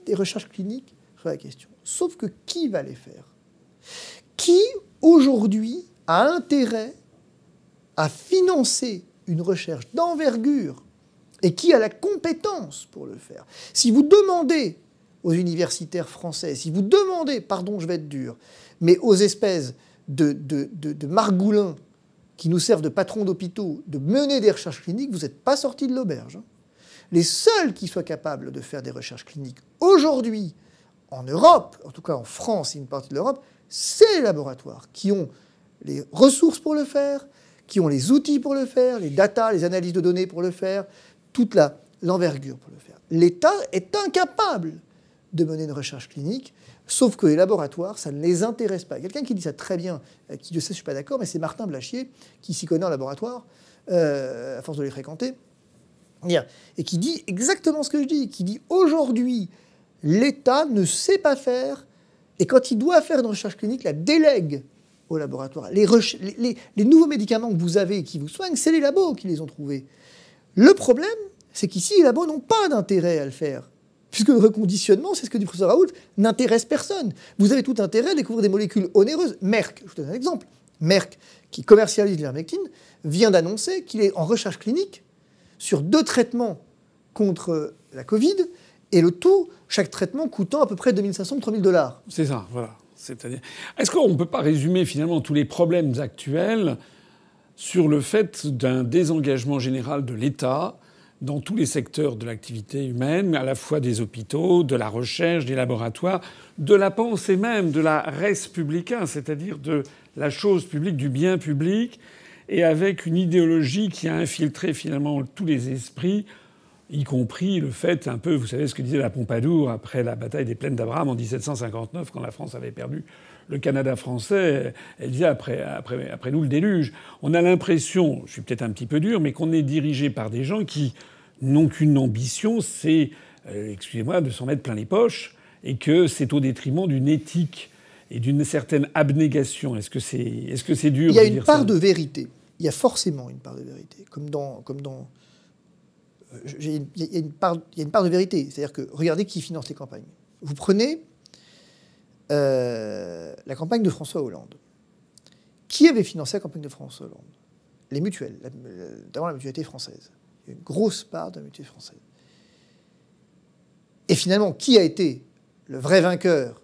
des recherches cliniques sur la question. » Sauf que qui va les faire? Qui, aujourd'hui, a intérêt à financer une recherche d'envergure et qui a la compétence pour le faire? Si vous demandez aux universitaires français, si vous demandez, pardon, je vais être dur, mais aux espèces de margoulins qui nous servent de patrons d'hôpitaux de mener des recherches cliniques, vous n'êtes pas sortis de l'auberge. Les seuls qui soient capables de faire des recherches cliniques aujourd'hui, en Europe, en tout cas en France et une partie de l'Europe, c'est les laboratoires qui ont les ressources pour le faire, qui ont les outils pour le faire, les data, les analyses de données pour le faire, toute l'envergure pour le faire. L'État est incapable de mener une recherche clinique, sauf que les laboratoires, ça ne les intéresse pas. Quelqu'un qui dit ça très bien, qui je sais, je ne suis pas d'accord, mais c'est Martin Blachier, qui s'y connaît en laboratoire, à force de les fréquenter, et qui dit exactement ce que je dis, qui dit aujourd'hui, l'État ne sait pas faire, et quand il doit faire une recherche clinique, la délègue au laboratoire. Les nouveaux médicaments que vous avez et qui vous soignent, c'est les labos qui les ont trouvés. Le problème, c'est qu'ici, les labos n'ont pas d'intérêt à le faire. Puisque le reconditionnement, c'est ce que dit le professeur Raoult, n'intéresse personne. Vous avez tout intérêt à découvrir des molécules onéreuses. Merck, je vous donne un exemple. Merck, qui commercialise l'ivermectine, vient d'annoncer qu'il est en recherche clinique sur 2 traitements contre la Covid, et le tout, chaque traitement coûtant à peu près 2500 $, 3000 $. C'est ça, voilà. C'est-à-dire, est-ce qu'on ne peut pas résumer finalement tous les problèmes actuels sur le fait d'un désengagement général de l'État dans tous les secteurs de l'activité humaine, mais à la fois des hôpitaux, de la recherche, des laboratoires, de la pensée même, de la res publica, c'est-à-dire de la chose publique, du bien public, et avec une idéologie qui a infiltré finalement tous les esprits, y compris le fait un peu, vous savez ce que disait la Pompadour après la bataille des plaines d'Abraham en 1759, quand la France avait perdu le Canada français. Elle disait après nous le déluge. On a l'impression, je suis peut-être un petit peu dur, mais qu'on est dirigé par des gens qui n'ont qu'une ambition, c'est, excusez-moi, de s'en mettre plein les poches, et que c'est au détriment d'une éthique et d'une certaine abnégation. Est-ce que c'est dur de dire ça ? Il y a une part de vérité. Il y a forcément une part de vérité, il y a une part de vérité. C'est-à-dire que, regardez qui finance les campagnes. Vous prenez la campagne de François Hollande. Qui avait financé la campagne de François Hollande? Les mutuelles, notamment la mutualité française. Il y a une grosse part de la mutualité française. Et finalement, qui a été le vrai vainqueur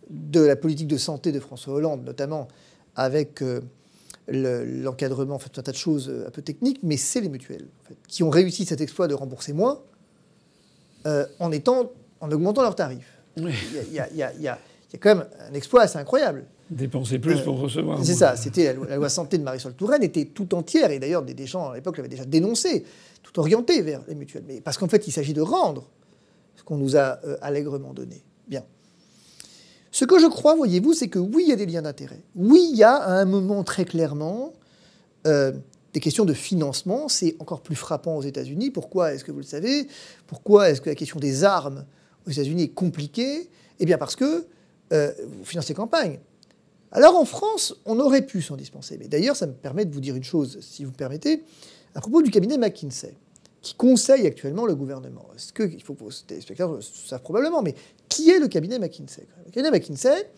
de la politique de santé de François Hollande, notamment avec l'encadrement, en fait, un tas de choses un peu techniques, mais c'est les mutuelles, en fait, qui ont réussi cet exploit de rembourser moins en augmentant leurs tarifs. Oui. Il y a quand même un exploit assez incroyable. Dépenser plus pour recevoir. C'est ça. C'était la loi santé de Marisol Touraine était tout entière, et d'ailleurs des gens à l'époque l'avaient déjà dénoncé, tout orienté vers les mutuelles. Mais parce qu'en fait, il s'agit de rendre ce qu'on nous a allègrement donné. Bien. Ce que je crois, voyez-vous, c'est que oui, il y a des liens d'intérêt. Oui, il y a à un moment très clairement des questions de financement. C'est encore plus frappant aux États-Unis. Pourquoi est-ce que vous le savez? Pourquoi est-ce que la question des armes aux États-Unis est compliquée? Eh bien parce que vous financez les campagnes. Alors en France, on aurait pu s'en dispenser. Mais d'ailleurs, ça me permet de vous dire une chose, si vous me permettez, à propos du cabinet McKinsey, qui conseille actuellement le gouvernement. Est-ce que, il faut que vos téléspectateurs le savent probablement, mais qui est le cabinet McKinsey? Le cabinet McKinsey,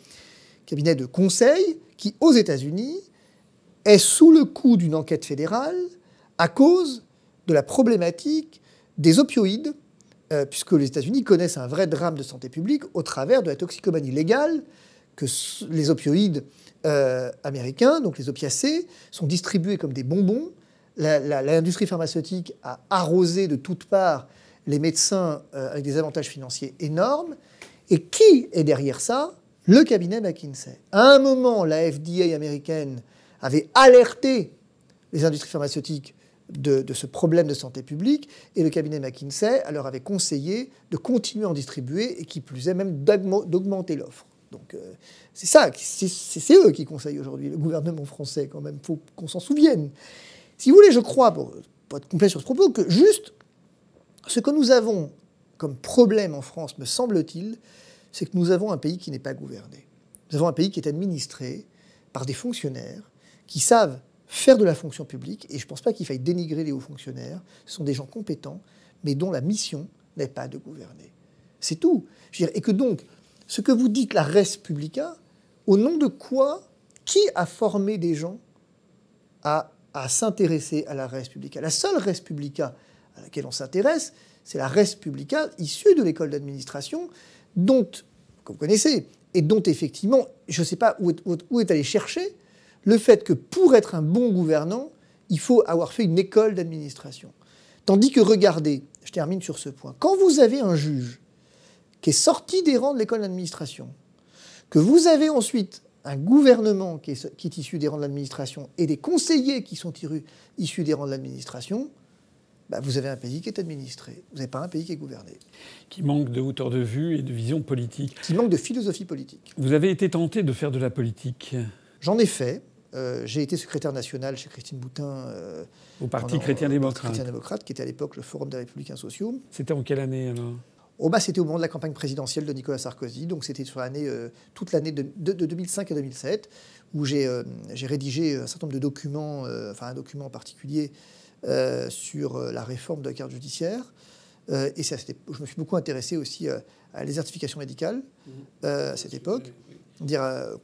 cabinet de conseil, qui aux États-Unis est sous le coup d'une enquête fédérale à cause de la problématique des opioïdes, puisque les États-Unis connaissent un vrai drame de santé publique au travers de la toxicomanie légale, que les opioïdes américains, donc les opiacés, sont distribués comme des bonbons. L'industrie pharmaceutique a arrosé de toutes parts les médecins avec des avantages financiers énormes. Et qui est derrière ça? Le cabinet McKinsey. À un moment, la FDA américaine avait alerté les industries pharmaceutiques de ce problème de santé publique, et le cabinet McKinsey leur avait conseillé de continuer à en distribuer, et qui plus est même d'augmenter l'offre. Donc c'est ça, c'est eux qui conseillent aujourd'hui, le gouvernement français quand même, il faut qu'on s'en souvienne. Si vous voulez, je crois, pour être complet sur ce propos, que juste ce que nous avons comme problème en France, me semble-t-il, c'est que nous avons un pays qui n'est pas gouverné. Nous avons un pays qui est administré par des fonctionnaires qui savent faire de la fonction publique, et je ne pense pas qu'il faille dénigrer les hauts fonctionnaires, ce sont des gens compétents, mais dont la mission n'est pas de gouverner. C'est tout. Je veux dire, et que donc, ce que vous dites, la res publica, au nom de quoi, qui a formé des gens à s'intéresser à la res publica? La seule res publica à laquelle on s'intéresse, c'est la res publica issue de l'école d'administration, dont, que vous connaissez, et dont effectivement, je ne sais pas où est allé chercher le fait que pour être un bon gouvernant, il faut avoir fait une école d'administration. Tandis que, regardez, je termine sur ce point, quand vous avez un juge qui est sorti des rangs de l'école d'administration, que vous avez ensuite un gouvernement qui est issu des rangs de l'administration et des conseillers qui sont issus des rangs de l'administration, bah vous avez un pays qui est administré. Vous n'avez pas un pays qui est gouverné. Qui manque de hauteur de vue et de vision politique. Qui manque de philosophie politique. Vous avez été tenté de faire de la politique? J'en ai fait. J'ai été secrétaire national chez Christine Boutin. Au Parti chrétien-démocrate. Chrétien-démocrate, qui était à l'époque le Forum des Républicains sociaux. C'était en quelle année alors? C'était au moment de la campagne présidentielle de Nicolas Sarkozy, donc c'était sur toute l'année de 2005 à 2007, où j'ai rédigé un certain nombre de documents, un document en particulier sur la réforme de la carte judiciaire. Je me suis beaucoup intéressé aussi à la désertification médicale à cette époque,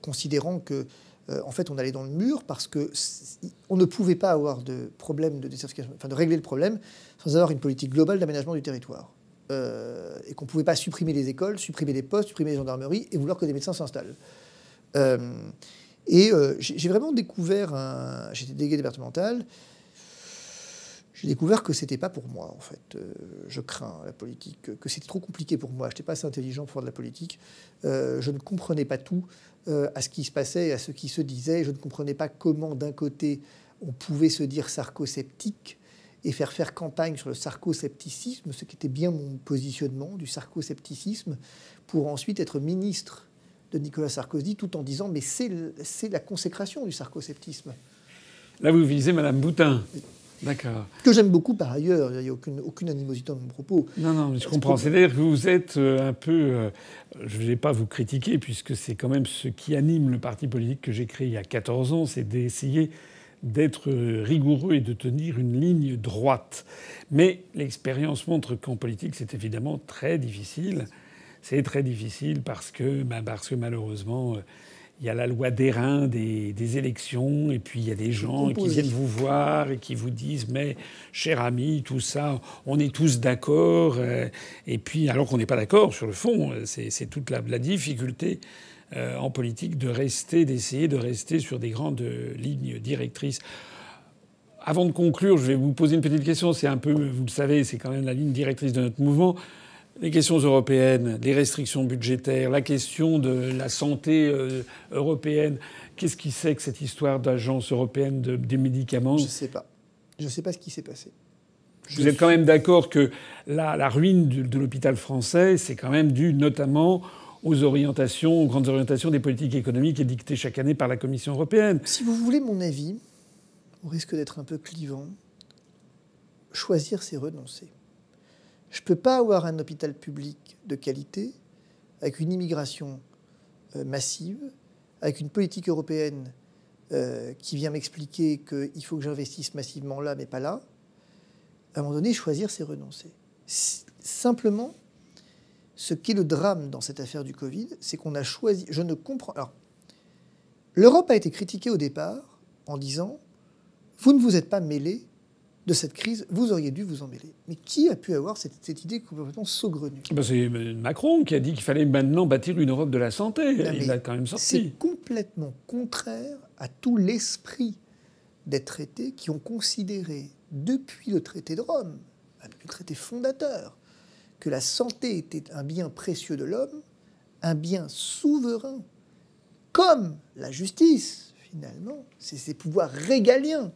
considérant que en fait, on allait dans le mur parce qu'on ne pouvait pas avoir de problème de désertification, de régler le problème sans avoir une politique globale d'aménagement du territoire. Et qu'on ne pouvait pas supprimer les écoles, supprimer les postes, supprimer les gendarmeries et vouloir que des médecins s'installent. J'ai vraiment découvert, j'étais délégué départemental, j'ai découvert que c'était pas pour moi, en fait. Je crains la politique, que c'était trop compliqué pour moi. Je n'étais pas assez intelligent pour faire de la politique. Je ne comprenais pas tout à ce qui se passait et à ce qui se disait. Je ne comprenais pas comment, d'un côté, on pouvait se dire sarcosceptique et faire campagne sur le sarcoscepticisme, ce qui était bien mon positionnement, du sarcoscepticisme, pour ensuite être ministre de Nicolas Sarkozy, tout en disant « mais c'est la consécration du sarcosceptisme ». Là, vous visez Madame Boutin. D'accord. Que j'aime beaucoup par ailleurs, il n'y a aucune animosité dans mon propos. Non, mais je comprends. C'est-à-dire que vous êtes un peu... je ne vais pas vous critiquer, puisque c'est quand même ce qui anime le parti politique que j'ai créé il y a 14 ans, c'est d'essayer d'être rigoureux et de tenir une ligne droite. Mais l'expérience montre qu'en politique, c'est évidemment très difficile. C'est très difficile parce que malheureusement... il y a la loi d'airain des élections, et puis il y a des gens qui viennent vous voir et qui vous disent « mais, cher ami, tout ça, on est tous d'accord ». Et puis, alors qu'on n'est pas d'accord sur le fond, c'est toute la difficulté en politique d'essayer de rester sur des grandes lignes directrices. Avant de conclure, je vais vous poser une petite question. C'est un peu, vous le savez, c'est quand même la ligne directrice de notre mouvement. les questions européennes, les restrictions budgétaires, la question de la santé européenne. Qu'est-ce qui c'est que cette histoire d'agence européenne des médicaments? Je ne sais pas. Je ne sais pas ce qui s'est passé. Vous êtes quand même d'accord que la ruine de l'hôpital français, c'est quand même dû notamment aux grandes orientations des politiques économiques dictées chaque année par la Commission européenne. Si vous voulez mon avis, au risque d'être un peu clivant, choisir, c'est renoncer. Je ne peux pas avoir un hôpital public de qualité avec une immigration massive, avec une politique européenne qui vient m'expliquer qu'il faut que j'investisse massivement là, mais pas là. À un moment donné, choisir, c'est renoncer. Simplement, ce qui est le drame dans cette affaire du Covid, c'est qu'on a choisi... Je ne comprends... Alors, l'Europe a été critiquée au départ en disant « Vous ne vous êtes pas mêlés de cette crise, vous auriez dû vous en mêler. » Mais qui a pu avoir cette idée complètement saugrenue? C'est Macron qui a dit qu'il fallait maintenant bâtir une Europe de la santé. Il l'a quand même sorti. C'est complètement contraire à tout l'esprit des traités qui ont considéré, depuis le traité de Rome, le traité fondateur, que la santé était un bien précieux de l'homme, un bien souverain, comme la justice, finalement, c'est ses pouvoirs régaliens,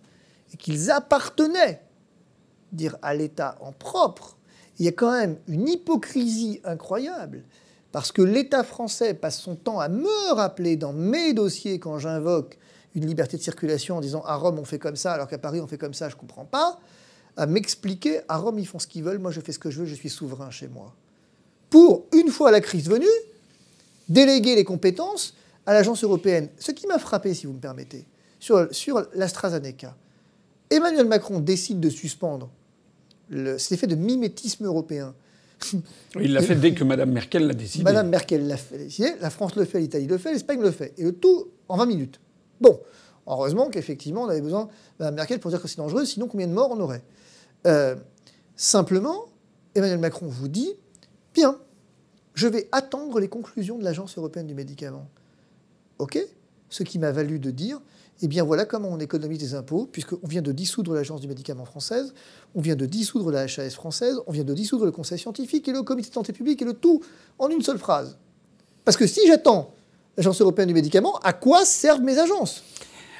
et qu'ils appartenaient, dire à l'État en propre. Il y a quand même une hypocrisie incroyable, parce que l'État français passe son temps à me rappeler dans mes dossiers, quand j'invoque une liberté de circulation en disant « à Rome on fait comme ça, alors qu'à Paris on fait comme ça, je ne comprends pas », à m'expliquer « à Rome ils font ce qu'ils veulent, moi je fais ce que je veux, je suis souverain chez moi ». Pour, une fois la crise venue, déléguer les compétences à l'agence européenne. Ce qui m'a frappé, si vous me permettez, sur l'AstraZeneca. Emmanuel Macron décide de suspendre cet effet de mimétisme européen. Il l'a fait dès que Mme Merkel l'a décidé. Mme Merkel l'a décidé, la France le fait, l'Italie le fait, l'Espagne le fait. Et le tout en 20 minutes. Bon, heureusement qu'effectivement on avait besoin de Mme Merkel pour dire que c'est dangereux, sinon combien de morts on aurait? Simplement, Emmanuel Macron vous dit « Bien, je vais attendre les conclusions de l'Agence européenne du médicament. » OK? Ce qui m'a valu de dire « Eh bien voilà comment on économise des impôts, puisqu'on vient de dissoudre l'Agence du médicament française, on vient de dissoudre la HAS française, on vient de dissoudre le Conseil scientifique et le Comité de santé publique et le tout en une seule phrase. Parce que si j'attends l'Agence européenne du médicament, à quoi servent mes agences ?»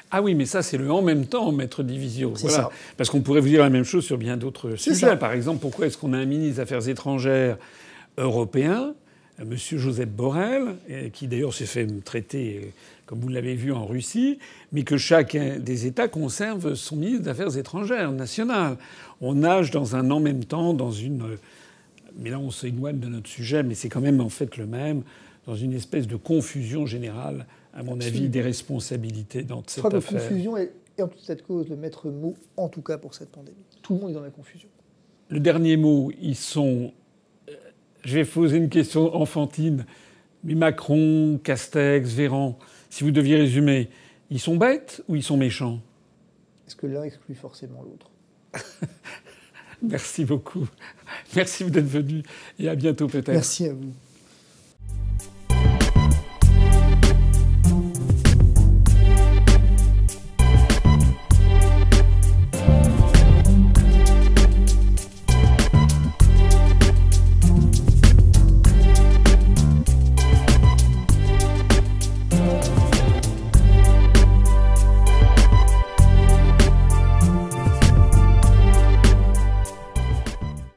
Ah oui, mais ça, c'est le « en même temps », maître Divisio. C'est ça. Parce qu'on pourrait vous dire la même chose sur bien d'autres sujets. Ça. Par exemple, pourquoi est-ce qu'on a un ministre des Affaires étrangères européen, M. Joseph Borrell, qui d'ailleurs s'est fait traiter, comme vous l'avez vu, en Russie, mais que chacun des États conserve son ministre des Affaires étrangères national. On nage dans un « en même temps », dans une... Mais là, on s'éloigne de notre sujet, mais c'est quand même en fait le même, dans une espèce de confusion générale, à mon avis, des responsabilités dans cette affaire. Je crois que confusion est en toute cette cause le maître mot, en tout cas pour cette pandémie. Tout le monde est dans la confusion. Le dernier mot, ils sont... Je vais poser une question enfantine. Mais Macron, Castex, Véran, si vous deviez résumer, ils sont bêtes ou ils sont méchants? Est-ce que l'un exclut forcément l'autre? Merci beaucoup. Merci d'être venu et à bientôt peut-être. Merci à vous.